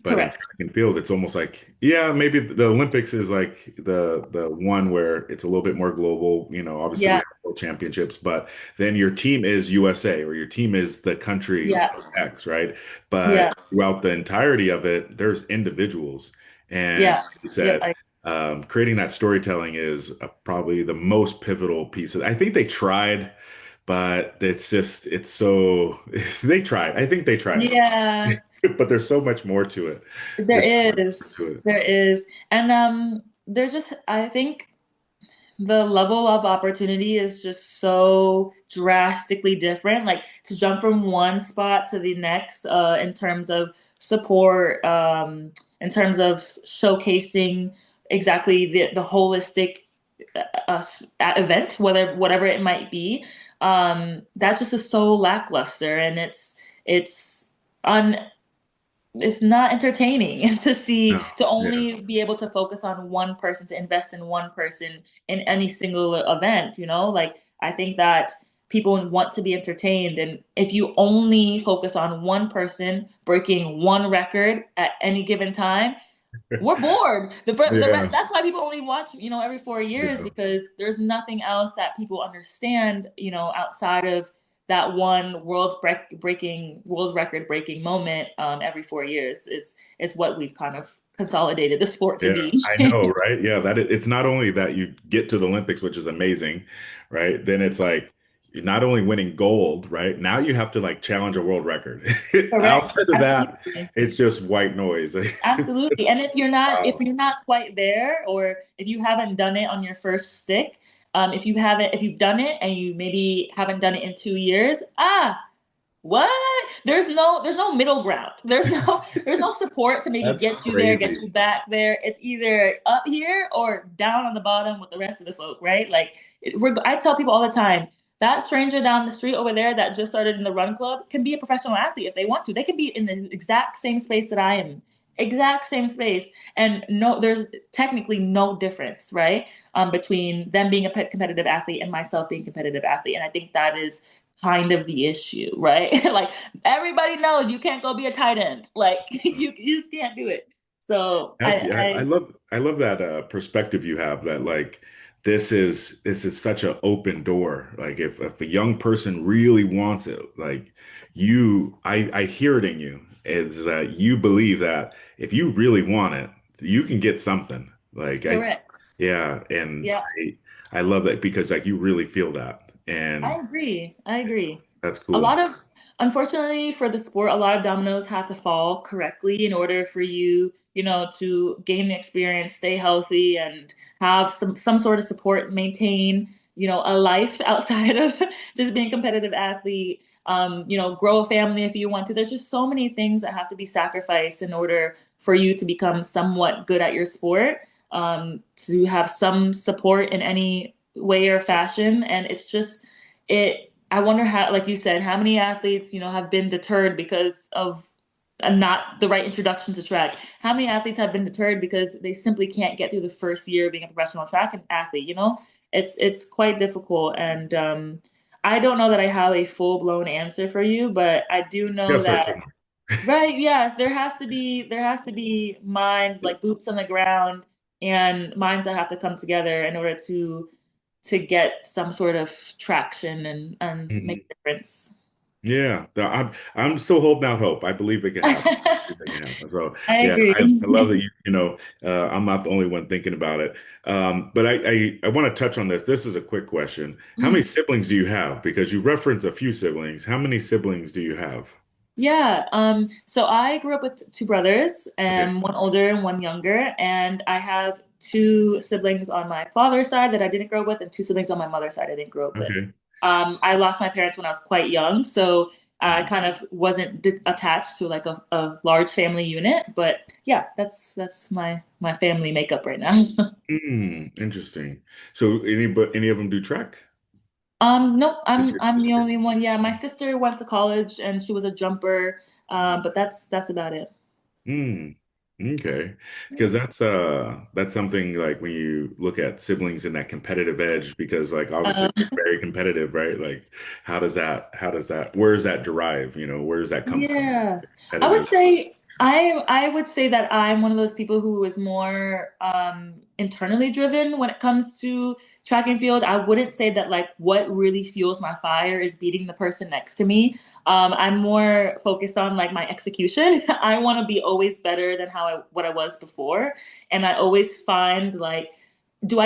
A: But in
B: Correct.
A: track and field, it's almost like, yeah, maybe the Olympics is like the one where it's a little bit more global. Obviously we
B: Yeah.
A: have world championships, but then your team is USA or your team is the country
B: Yeah.
A: X, right?
B: Yeah.
A: But throughout the entirety of it, there's individuals. And
B: Yeah.
A: like you
B: Yep.
A: said, creating that storytelling is probably the most pivotal piece of. I think they tried, but it's so they tried. I think they tried,
B: Yeah.
A: but there's so much more to it.
B: There
A: There's so much more
B: is.
A: to it.
B: There is. And there's just I think the level of opportunity is just so drastically different. Like to jump from one spot to the next, in terms of support, in terms of showcasing exactly the holistic event, whatever it might be. That just is so lackluster, and it's un it's not entertaining to see,
A: No,
B: to
A: yeah,
B: only be able to focus on one person, to invest in one person in any single event, like I think that people want to be entertained, and if you only focus on one person breaking one record at any given time, we're bored.
A: yeah,
B: That's why people only watch, every 4 years,
A: yeah,
B: because there's nothing else that people understand, outside of that one world record breaking moment, every 4 years is what we've kind of consolidated the sport to
A: yeah.
B: be.
A: I know, right? Yeah, it's not only that you get to the Olympics, which is amazing, right? Then it's like you're not only winning gold, right? Now you have to like challenge a world record.
B: Correct.
A: Outside of that,
B: Absolutely.
A: it's just white noise.
B: Absolutely.
A: It's
B: And if
A: wow.
B: you're not quite there, or if you haven't done it on your first stick, if you've done it and you maybe haven't done it in 2 years, what? There's no middle ground. There's no support to maybe
A: That's
B: get you there, get
A: crazy.
B: you back there. It's either up here or down on the bottom with the rest of the folk, right? Like I tell people all the time, that stranger down the street over there that just started in the run club can be a professional athlete if they want to. They can be in the exact same space that I am. Exact same space. And no, there's technically no difference, right? Between them being a competitive athlete and myself being a competitive athlete. And I think that is kind of the issue, right? Like everybody knows you can't go be a tight end. Like you just can't do it. So
A: That's yeah, I love that perspective you have that like this is such an open door. Like if a young person really wants it, like I hear it in you is that you believe that if you really want it, you can get something. Like
B: correct.
A: yeah, and
B: Yeah,
A: I love that because like you really feel that,
B: I
A: and
B: agree. I agree.
A: that's
B: A
A: cool.
B: lot of, unfortunately for the sport, a lot of dominoes have to fall correctly in order for you, to gain the experience, stay healthy, and have some sort of support, maintain, a life outside of just being a competitive athlete. Grow a family if you want to. There's just so many things that have to be sacrificed in order for you to become somewhat good at your sport, to have some support in any way or fashion. And it's just, I wonder how, like you said, how many athletes, have been deterred because of not the right introduction to track? How many athletes have been deterred because they simply can't get through the first year of being a professional track athlete? It's quite difficult, and I don't know that I have a full blown answer for you, but I do know
A: Yes, sir.
B: that, right, yes, there has to be minds, like boots on the ground, and minds that have to come together in order to get some sort of traction and make
A: Mhm.
B: a difference.
A: Yeah, I'm still holding out hope. I believe it can happen. I believe it can happen. So
B: I
A: yeah, I love that
B: agree.
A: I'm not the only one thinking about it. But I want to touch on this. This is a quick question. How many
B: Mm.
A: siblings do you have? Because you referenced a few siblings. How many siblings do you have?
B: Yeah, so I grew up with two brothers,
A: Okay.
B: one older and one younger, and I have two siblings on my father's side that I didn't grow up with, and two siblings on my mother's side I didn't grow up with.
A: Okay.
B: I lost my parents when I was quite young, so I kind of wasn't attached to like a large family unit. But yeah, that's my family makeup right now.
A: Interesting. So any of them do track?
B: Nope,
A: Just
B: I'm
A: your
B: I'm the
A: sister.
B: only one. Yeah, my sister went to college and she was a jumper, but that's about it.
A: Mm, okay. Because that's something like when you look at siblings in that competitive edge, because like obviously
B: Uh,
A: you're very competitive, right? Like how does that where does that derive? Where does that come from?
B: yeah, I would
A: Competitive.
B: say. I would say that I'm one of those people who is more internally driven when it comes to track and field. I wouldn't say that like what really fuels my fire is beating the person next to me. I'm more focused on like my execution. I want to be always better than what I was before, and I always find like do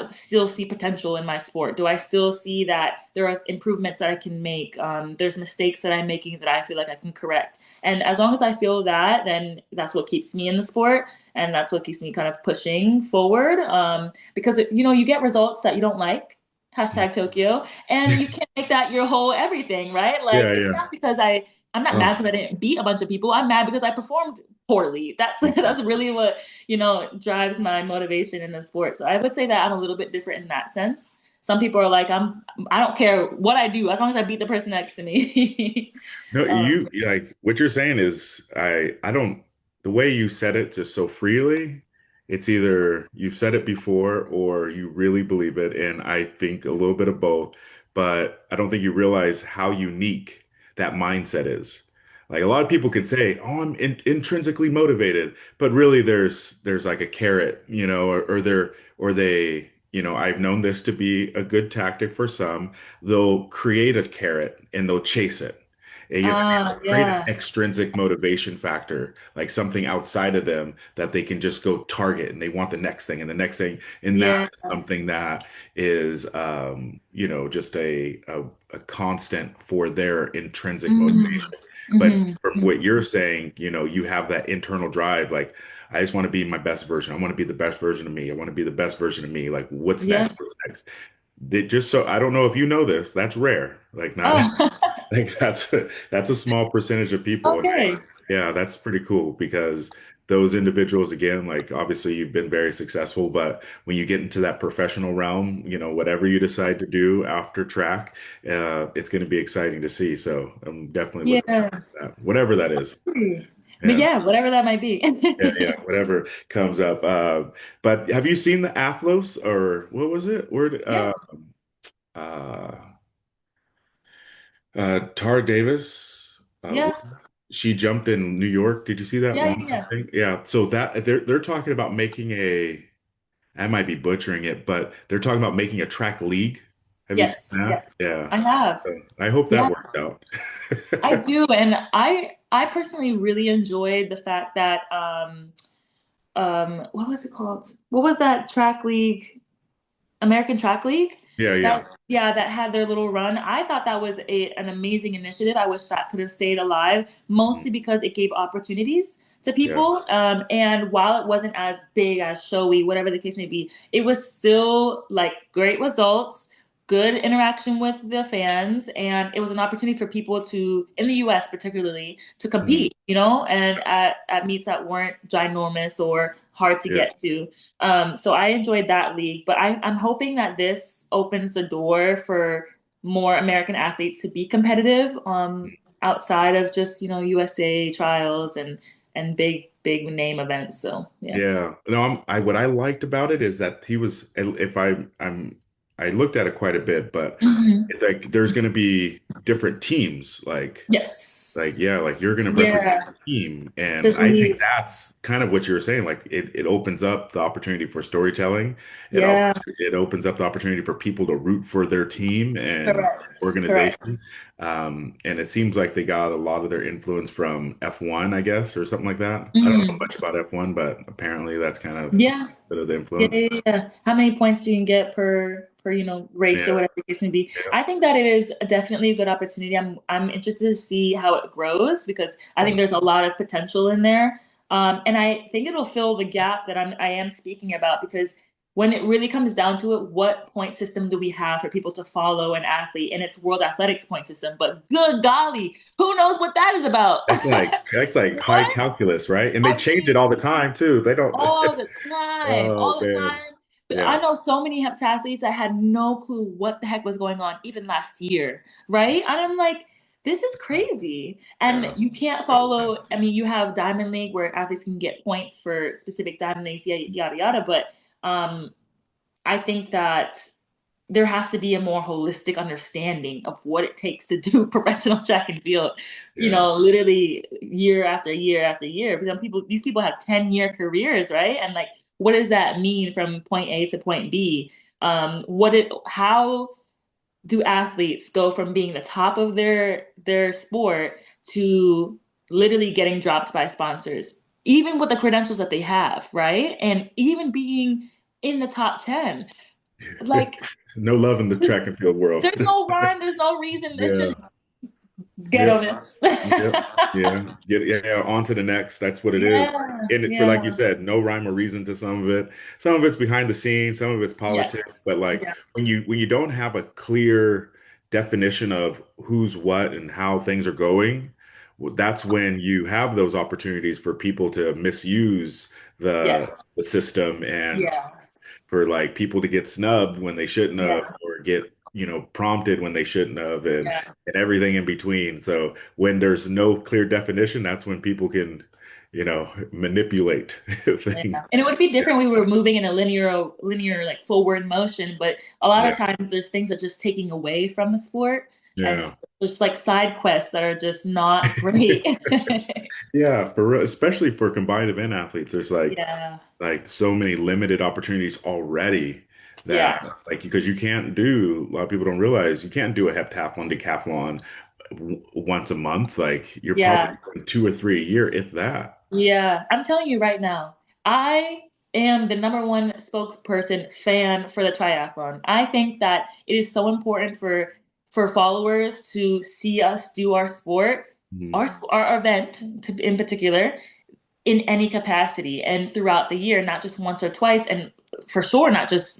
B: still see potential in my sport? Do I still see that there are improvements that I can make? There's mistakes that I'm making that I feel like I can correct. And as long as I feel that, then that's what keeps me in the sport, and that's what keeps me kind of pushing forward. Because you get results that you don't like. Hashtag Tokyo, and you can't make that your whole everything, right? Like
A: Yeah,
B: it's
A: yeah.
B: not because I'm not mad
A: Oh,
B: because I didn't beat a bunch of people. I'm mad because I performed poorly. That's
A: mhm.
B: that's really what drives my motivation in the sport. So I would say that I'm a little bit different in that sense. Some people are like, I don't care what I do as long as I beat the person next to me.
A: No,
B: um,
A: you like what you're saying is I don't the way you said it just so freely, it's either you've said it before or you really believe it, and I think a little bit of both, but I don't think you realize how unique that mindset is. Like a lot of people could say, "Oh, I'm intrinsically motivated," but really there's like a carrot, or they, I've known this to be a good tactic for some. They'll create a carrot and they'll chase it. And, they'll create an
B: yeah,
A: extrinsic motivation factor, like something outside of them that they can just go target and they want the next thing and the next thing. And that
B: yeah.
A: is something that is, just a constant for their intrinsic
B: Hmm.
A: motivation. But
B: Hmm.
A: from what you're saying, you have that internal drive, like, I just want to be my best version. I want to be the best version of me. I want to be the best version of me. Like, what's
B: Yeah.
A: next? What's next? Just so I don't know if you know this, that's rare. Like, not
B: Oh,
A: like that's a small percentage of people, and
B: okay.
A: yeah, that's pretty cool because those individuals, again, like obviously you've been very successful, but when you get into that professional realm, whatever you decide to do after track, it's going to be exciting to see. So I'm definitely looking
B: Yeah.
A: forward to that, whatever that is.
B: But
A: Yeah,
B: yeah, whatever that might be.
A: yeah, yeah, whatever comes up. But have you seen the Athlos or what was it?
B: Yeah.
A: Uh, Tara Davis?
B: Yeah.
A: She jumped in New York. Did you see that
B: Yeah.
A: long jump
B: Yeah.
A: thing? Yeah. So that they're talking about making I might be butchering it, but they're talking about making a track league. Have you seen
B: Yes.
A: that?
B: Yeah.
A: Yeah.
B: I have.
A: So I hope that
B: Yeah.
A: worked out.
B: I do, and I personally really enjoyed the fact that what was it called? What was that track league? American Track League?
A: Yeah, yeah.
B: That yeah, that had their little run. I thought that was an amazing initiative. I wish that could have stayed alive,
A: Mhm.
B: mostly because it gave opportunities to
A: Yeah.
B: people. And while it wasn't as big as showy, whatever the case may be, it was still like great results, good interaction with the fans, and it was an opportunity for people to, in the US particularly, to
A: Mhm.
B: compete, and at meets that weren't ginormous or hard to
A: Yeah.
B: get to. So I enjoyed that league, but I'm hoping that this opens the door for more American athletes to be competitive outside of just, USA trials and big name events. So yeah.
A: Yeah. No, what I liked about it is that he was, if I looked at it quite a bit, but
B: Hmm.
A: like there's going to be different teams,
B: Yes.
A: yeah, like you're going to represent
B: Yeah.
A: the team.
B: To
A: And I think
B: be,
A: that's kind of what you were saying. Like it opens up the opportunity for storytelling.
B: yeah,
A: It opens up the opportunity for people to root for their team and
B: correct. Correct.
A: organization. And it seems like they got a lot of their influence from F1, I guess, or something like that. I don't know
B: Hmm.
A: much about F1, but apparently that's kind of a
B: Yeah.
A: bit of the
B: Yeah,
A: influence.
B: yeah, yeah. How many points do you can get per race or
A: Yeah,
B: whatever the case may be?
A: yeah.
B: I think that it is definitely a good opportunity. I'm interested to see how it grows because I think
A: Oh,
B: there's a lot of potential in there. And I think it'll fill the gap that I am speaking about because when it really comes down to it, what point system do we have for people to follow an athlete? And it's World Athletics point system. But good golly, who knows what that is about?
A: that's like high
B: What?
A: calculus, right? And they
B: I
A: change
B: mean,
A: it all the time too. They don't.
B: all the time,
A: Oh
B: all the
A: man.
B: time.
A: Yeah.
B: I know so many heptathletes that had no clue what the heck was going on, even last year, right? And I'm like, this is crazy. And
A: Yeah.
B: you can't follow, I mean, you have Diamond League where athletes can get points for specific Diamond Leagues, yada, yada, yada. But I think that there has to be a more holistic understanding of what it takes to do professional track and field,
A: Yeah.
B: literally year after year after year. For some people, these people have 10-year careers, right? And like, what does that mean from point A to point B? How do athletes go from being the top of their sport to literally getting dropped by sponsors, even with the credentials that they have, right? And even being in the top 10. Like,
A: No love in the
B: there's,
A: track and field world.
B: there's no rhyme, there's no reason. It's
A: Yeah.
B: just get
A: Yep.
B: on this.
A: Yep. Yeah. Yeah. On to the next. That's what it is.
B: Yeah,
A: And for like you
B: yeah,
A: said, no rhyme or reason to some of it. Some of it's behind the scenes, some of it's politics.
B: yes,
A: But like
B: yeah,
A: when you don't have a clear definition of who's what and how things are going, that's when you have those opportunities for people to misuse
B: yes,
A: the system and
B: yeah,
A: for like people to get snubbed when they shouldn't have
B: yeah,
A: or get prompted when they shouldn't have
B: yeah.
A: and everything in between. So when there's no clear definition, that's when people can manipulate
B: Yeah.
A: things.
B: And it would be
A: Yeah,
B: different. We were moving in a linear like forward motion, but a lot of
A: yeah,
B: times there's things that just taking away from the sport, and so
A: yeah.
B: there's like side quests that are just not great.
A: Yeah, especially for combined event athletes, there's
B: Yeah,
A: like so many limited opportunities already that
B: yeah,
A: like because you can't do a lot of people don't realize you can't do a heptathlon decathlon once a month. Like you're probably
B: yeah.
A: doing two or three a year, if that.
B: Yeah, I'm telling you right now, I am the number one spokesperson fan for the triathlon. I think that it is so important for followers to see us do our sport,
A: Mhm.
B: our event in particular, in any capacity and throughout the year, not just once or twice, and for sure not just,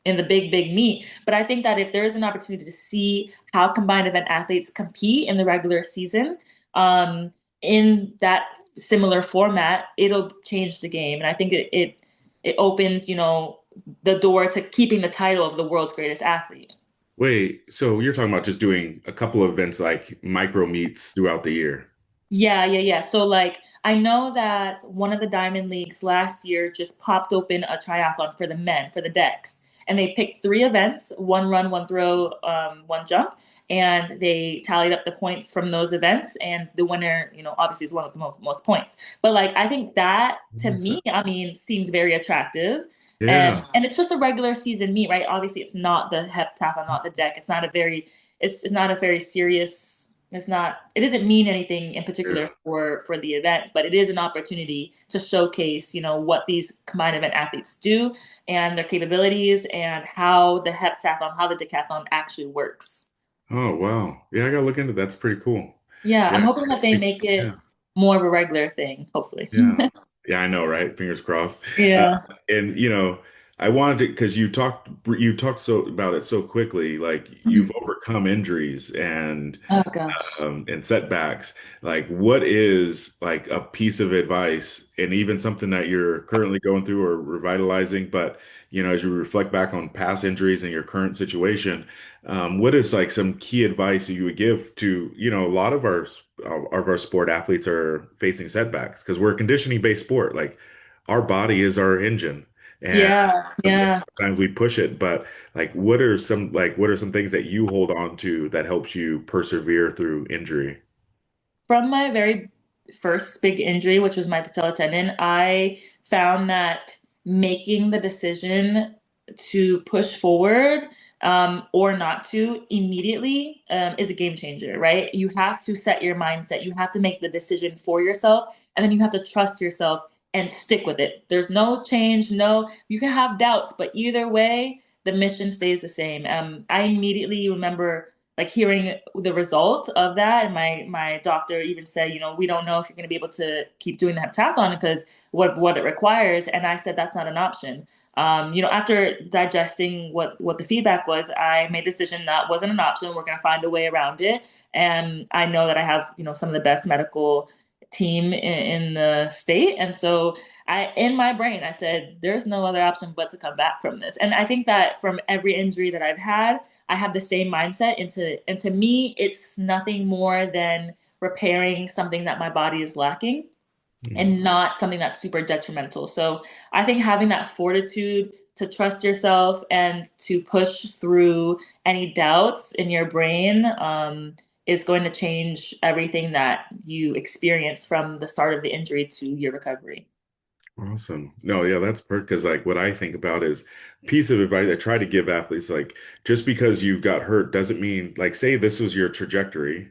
B: in the big meet. But I think that if there is an opportunity to see how combined event athletes compete in the regular season, um, in that similar format, it'll change the game. And I think it opens, the door to keeping the title of the world's greatest athlete.
A: Wait, so you're talking about just doing a couple of events like micro meets throughout the year?
B: Yeah, yeah, yeah. So like I know that one of the Diamond Leagues last year just popped open a triathlon for the men, for the decks. And they picked three events, one run, one throw, one jump, and they tallied up the points from those events and the winner, obviously is one with the most points. But like I think that to
A: What's
B: me,
A: that?
B: I mean, seems very attractive. And
A: Yeah.
B: and it's just a regular season meet, right? Obviously it's not the heptathlon, not the deck. It's not a very serious, it doesn't mean anything in particular
A: Yeah.
B: for the event, but it is an opportunity to showcase, what these combined event athletes do and their capabilities and how the decathlon actually works.
A: Oh, wow. Yeah, I gotta look into that. That's pretty cool.
B: Yeah,
A: Yeah.
B: I'm hoping that they make
A: Yeah.
B: it more of a regular thing, hopefully.
A: Yeah. Yeah, I know, right? Fingers crossed. Uh,
B: Yeah.
A: and I wanted to because you talked so about it so quickly, like you've
B: Mhm.
A: overcome injuries
B: Oh gosh.
A: and setbacks. Like, what is like a piece of advice, and even something that you're currently going through or revitalizing, but as you reflect back on past injuries and your current situation, what is like some key advice that you would give to, a lot of our sport athletes are facing setbacks because we're a conditioning based sport. Like, our body is our engine, and
B: Yeah, yeah.
A: sometimes we push it, but what are some things that you hold on to that helps you persevere through injury?
B: From my very first big injury, which was my patella tendon, I found that making the decision to push forward, or not to immediately, is a game changer, right? You have to set your mindset. You have to make the decision for yourself, and then you have to trust yourself and stick with it. There's no change. No, you can have doubts, but either way, the mission stays the same. I immediately remember like hearing the result of that, and my doctor even said, we don't know if you're going to be able to keep doing the heptathlon because what it requires. And I said that's not an option. After digesting what the feedback was, I made a decision that wasn't an option. We're going to find a way around it, and I know that I have some of the best medical team in the state, and so in my brain I said there's no other option but to come back from this. And I think that from every injury that I've had, I have the same mindset. And to me, it's nothing more than repairing something that my body is lacking
A: Mhm.
B: and not something that's super detrimental. So I think having that fortitude to trust yourself and to push through any doubts in your brain is going to change everything that you experience from the start of the injury to your recovery.
A: Awesome. No, yeah, that's perfect. Because like what I think about is piece of advice I try to give athletes, like just because you got hurt doesn't mean like say this was your trajectory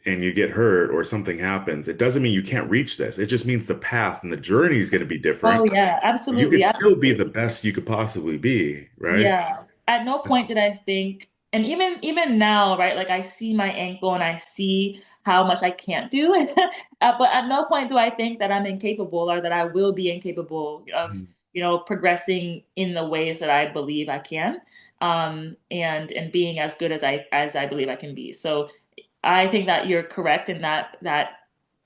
A: and you get hurt or something happens. It doesn't mean you can't reach this. It just means the path and the journey is going to be
B: Oh
A: different.
B: yeah,
A: You
B: absolutely,
A: could still be the
B: absolutely.
A: best you could possibly be, right?
B: Yeah. At no point did I think, and even now, right? Like I see my ankle and I see how much I can't do, but at no point do I think that I'm incapable or that I will be incapable of, progressing in the ways that I believe I can, and being as good as I believe I can be. So I think that you're correct in that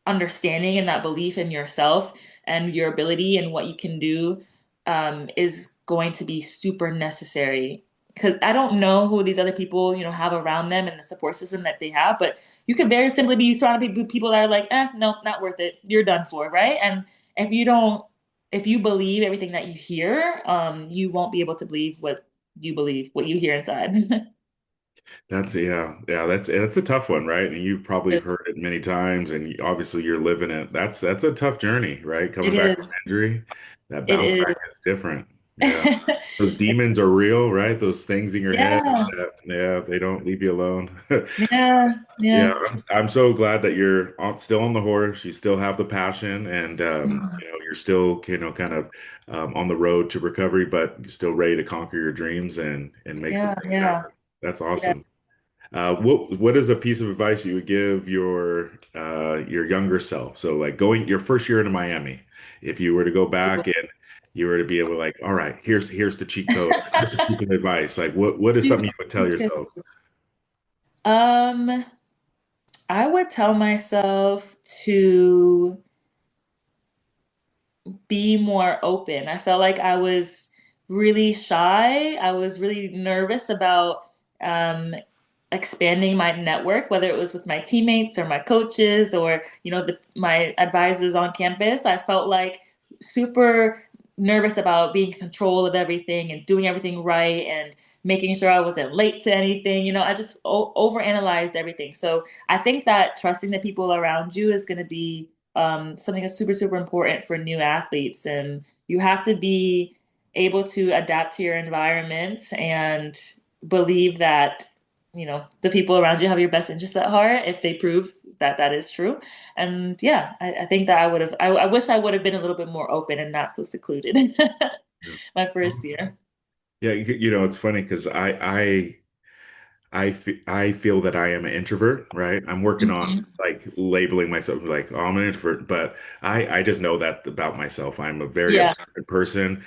B: understanding and that belief in yourself and your ability and what you can do is going to be super necessary. Because I don't know who these other people, have around them and the support system that they have, but you could very simply be surrounded by people that are like, no, not worth it. You're done for, right? And if you don't, if you believe everything that you hear, you won't be able to believe, what you hear inside.
A: That's yeah, that's a tough one, right? And you've probably
B: It
A: heard it many times, and obviously you're living it. That's a tough journey, right? Coming back from
B: is.
A: injury, that
B: It
A: bounce
B: is.
A: back is different. Yeah, those demons are real, right? Those things in your head
B: Yeah.
A: that yeah, they don't leave you alone.
B: Yeah.
A: Yeah,
B: Yeah.
A: I'm so glad that you're still on the horse. You still have the passion, and you're still kind of on the road to recovery, but you're still ready to conquer your dreams and make some
B: Yeah.
A: things
B: Yeah.
A: happen. That's
B: Yeah.
A: awesome. What is a piece of advice you would give your younger self? So like going your first year into Miami, if you were to go back and you were to be able to like, all right, here's the cheat code. Here's a piece of advice. Like what is something you would tell yourself?
B: Um, I would tell myself to be more open. I felt like I was really shy. I was really nervous about um, expanding my network, whether it was with my teammates or my coaches or, my advisors on campus. I felt like super nervous about being in control of everything and doing everything right and making sure I wasn't late to anything. I just overanalyzed everything. So I think that trusting the people around you is going to be something that's super, super important for new athletes. And you have to be able to adapt to your environment and believe that, the people around you have your best interests at heart if they prove that that is true. And yeah, I think that I wish I would have been a little bit more open and not so secluded my first year.
A: Yeah, it's funny because I feel that I am an introvert, right? I'm working on
B: Mhm.
A: like labeling myself like, oh, I'm an introvert, but I just know that about myself. I'm a very
B: Yeah.
A: observant person.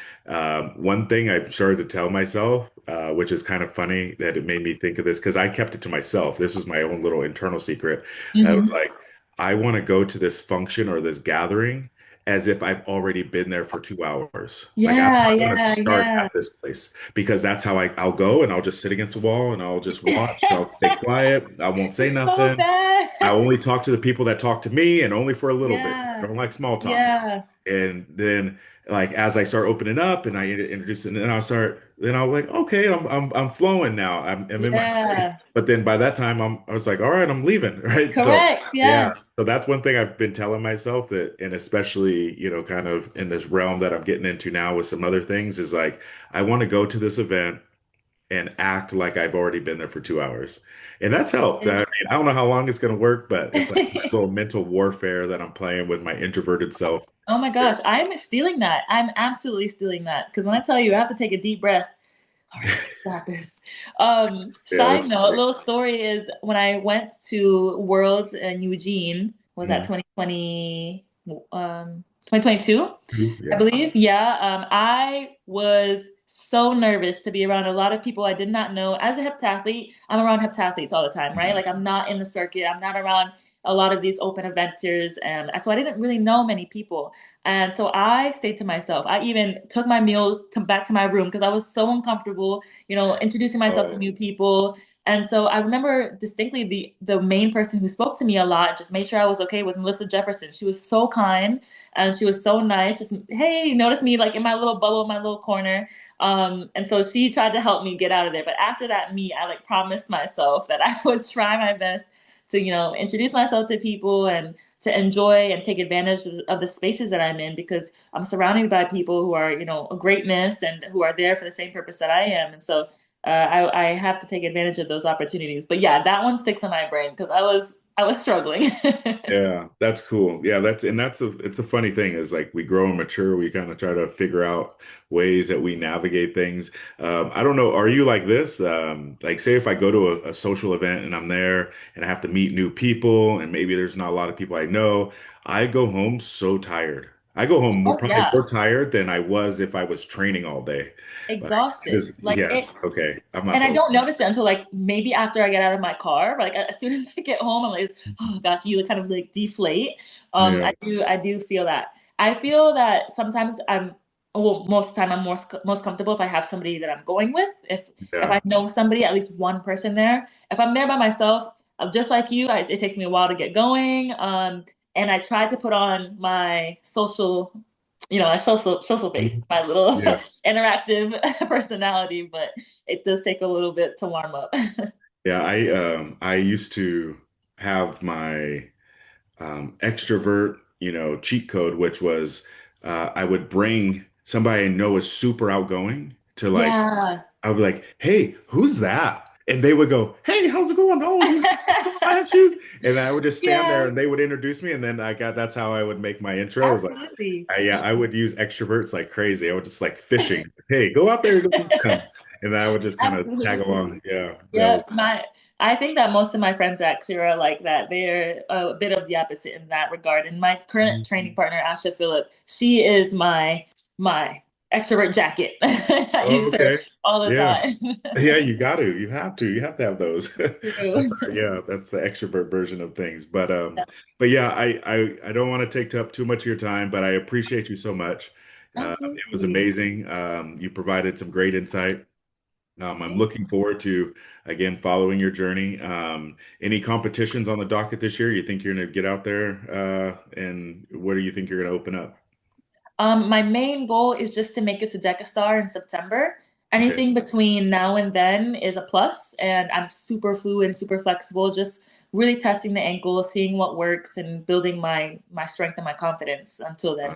A: One thing I've started to tell myself, which is kind of funny that it made me think of this because I kept it to myself. This was my own little internal secret. I was
B: Hmm.
A: like, I want to go to this function or this gathering as if I've already been there for 2 hours. Like that's
B: Yeah,
A: how I want to
B: yeah,
A: start
B: yeah.
A: at this place because that's how I'll go and I'll just sit against the wall and I'll just watch. I'll stay quiet. I won't say
B: It's so
A: nothing.
B: bad.
A: I only talk to the people that talk to me and only for a little bit. I
B: Yeah,
A: don't like small talk.
B: yeah,
A: And then like as I start opening up and I introduce it, and then I'll like, okay, I'm flowing now. I'm in my space.
B: yeah.
A: But then by that time I was like, all right, I'm leaving. Right. So
B: Correct.
A: yeah.
B: Yeah.
A: So that's one thing I've been telling myself that, and especially, kind of in this realm that I'm getting into now with some other things is like, I want to go to this event and act like I've already been there for 2 hours. And that's helped. I mean, I don't know how long it's going to work, but it's like my little mental warfare that I'm playing with my introverted self.
B: Oh my gosh, I'm stealing that. I'm absolutely stealing that. Because when I tell you, I have to take a deep breath. All right, got this.
A: Yeah,
B: Side
A: that's
B: note,
A: funny.
B: little story is when I went to Worlds in Eugene, was that
A: Mhm.
B: 2020, 2022, I
A: Yeah.
B: believe. Yeah, I was so nervous to be around a lot of people I did not know. As a heptathlete, I'm around heptathletes all the time, right?
A: Mhm.
B: Like I'm not in the circuit. I'm not around. a lot of these open eventers, and so I didn't really know many people. And so I stayed to myself. I even took my meals back to my room because I was so uncomfortable, introducing myself to new
A: Oh,
B: people. And so I remember distinctly the main person who spoke to me a lot, just made sure I was okay, was Melissa Jefferson. She was so kind and she was so nice. Just, hey, notice me like in my little bubble, my little corner. And so she tried to help me get out of there. But after that meet, I like promised myself that I would try my best to, introduce myself to people and to enjoy and take advantage of the spaces that I'm in because I'm surrounded by people who are, a greatness and who are there for the same purpose that I am. And so I have to take advantage of those opportunities. But yeah, that one sticks in my brain because I was struggling.
A: yeah, that's cool. Yeah, it's a funny thing is like we grow and mature, we kind of try to figure out ways that we navigate things. I don't know, are you like this? Like say if I go to a social event and I'm there and I have to meet new people and maybe there's not a lot of people I know, I go home so tired. I go home
B: Oh
A: probably
B: yeah,
A: more tired than I was if I was training all day. Like,
B: exhausted. Like it,
A: yes, okay. I'm not
B: and I
A: those.
B: don't notice it until like maybe after I get out of my car. Like as soon as I get home, I'm like, oh gosh, you kind of like deflate.
A: Yeah.
B: I do feel that. I feel that sometimes well, most of the time I'm most comfortable if I have somebody that I'm going with. If
A: Yeah.
B: I know somebody, at least one person there. If I'm there by myself, just like you, it takes me a while to get going. And I try to put on my my social face,
A: Mhm.
B: my little
A: Yeah.
B: interactive personality, but it does take a little bit to warm up.
A: Yeah, I used to have my extrovert, cheat code, which was I would bring somebody I know is super outgoing to like
B: Yeah.
A: I would be like, "Hey, who's that?" And they would go, "Hey, how's it going? Oh, I have shoes." And I would just stand there
B: Yeah,
A: and they would introduce me, and then that's how I would make my intro. It was like,
B: absolutely.
A: yeah, I would use extroverts like crazy. I would just like fishing. Hey, go out there, go get them. And I would just kind of tag
B: Absolutely.
A: along. Yeah, that
B: Yeah,
A: was.
B: I think that most of my friends actually are like that. They're a bit of the opposite in that regard. And my current training partner, Asha Phillip, she is my extrovert jacket. I
A: Oh,
B: use her
A: okay.
B: all the
A: Yeah.
B: time.
A: Yeah, you got to. You have to have those.
B: True.
A: Yeah, that's the extrovert version of things. But yeah, I don't want to take up too much of your time, but I appreciate you so much. It was
B: Absolutely.
A: amazing. You provided some great insight. I'm
B: Thank
A: looking forward to again following your journey. Any competitions on the docket this year? You think you're going to get out there, and what do you think you're going to open up?
B: My main goal is just to make it to Decastar in September.
A: Okay.
B: Anything between now and then is a plus, and I'm super fluid and super flexible. Just really testing the ankle, seeing what works, and building my strength and my confidence until
A: Uh,
B: then.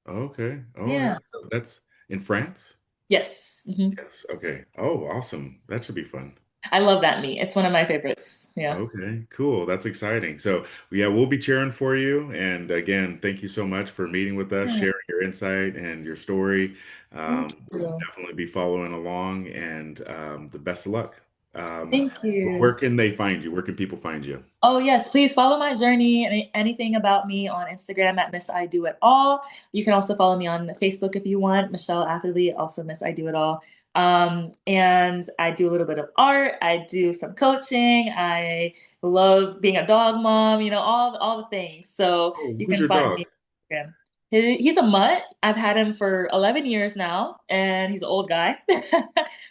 A: Okay. All right.
B: Yeah.
A: So that's in France?
B: Yes.
A: Yes. Okay. Oh, awesome. That should be fun.
B: I love that meet. It's one of my favorites. Yeah.
A: Okay, cool. That's exciting. So, yeah, we'll be cheering for you. And again, thank you so much for meeting with us,
B: Yeah.
A: sharing your insight and your story.
B: Thank
A: We'll
B: you.
A: definitely be following along and the best of luck. Um,
B: Thank you.
A: where can they find you? Where can people find you?
B: Oh, yes. Please follow my journey and anything about me on Instagram at Miss I Do It All. You can also follow me on Facebook if you want, Michelle Atherley, also Miss I Do It All. And I do a little bit of art. I do some coaching. I love being a dog mom, all the things. So
A: Oh,
B: you
A: who's
B: can
A: your
B: find
A: dog?
B: me on Instagram. He's a mutt. I've had him for 11 years now, and he's an old guy.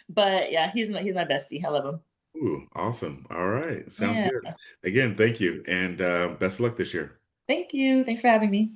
B: But yeah, he's my bestie. I love him.
A: Ooh, awesome. All right. Sounds
B: Yeah.
A: good. Again, thank you and best of luck this year.
B: Thank you. Thanks for having me.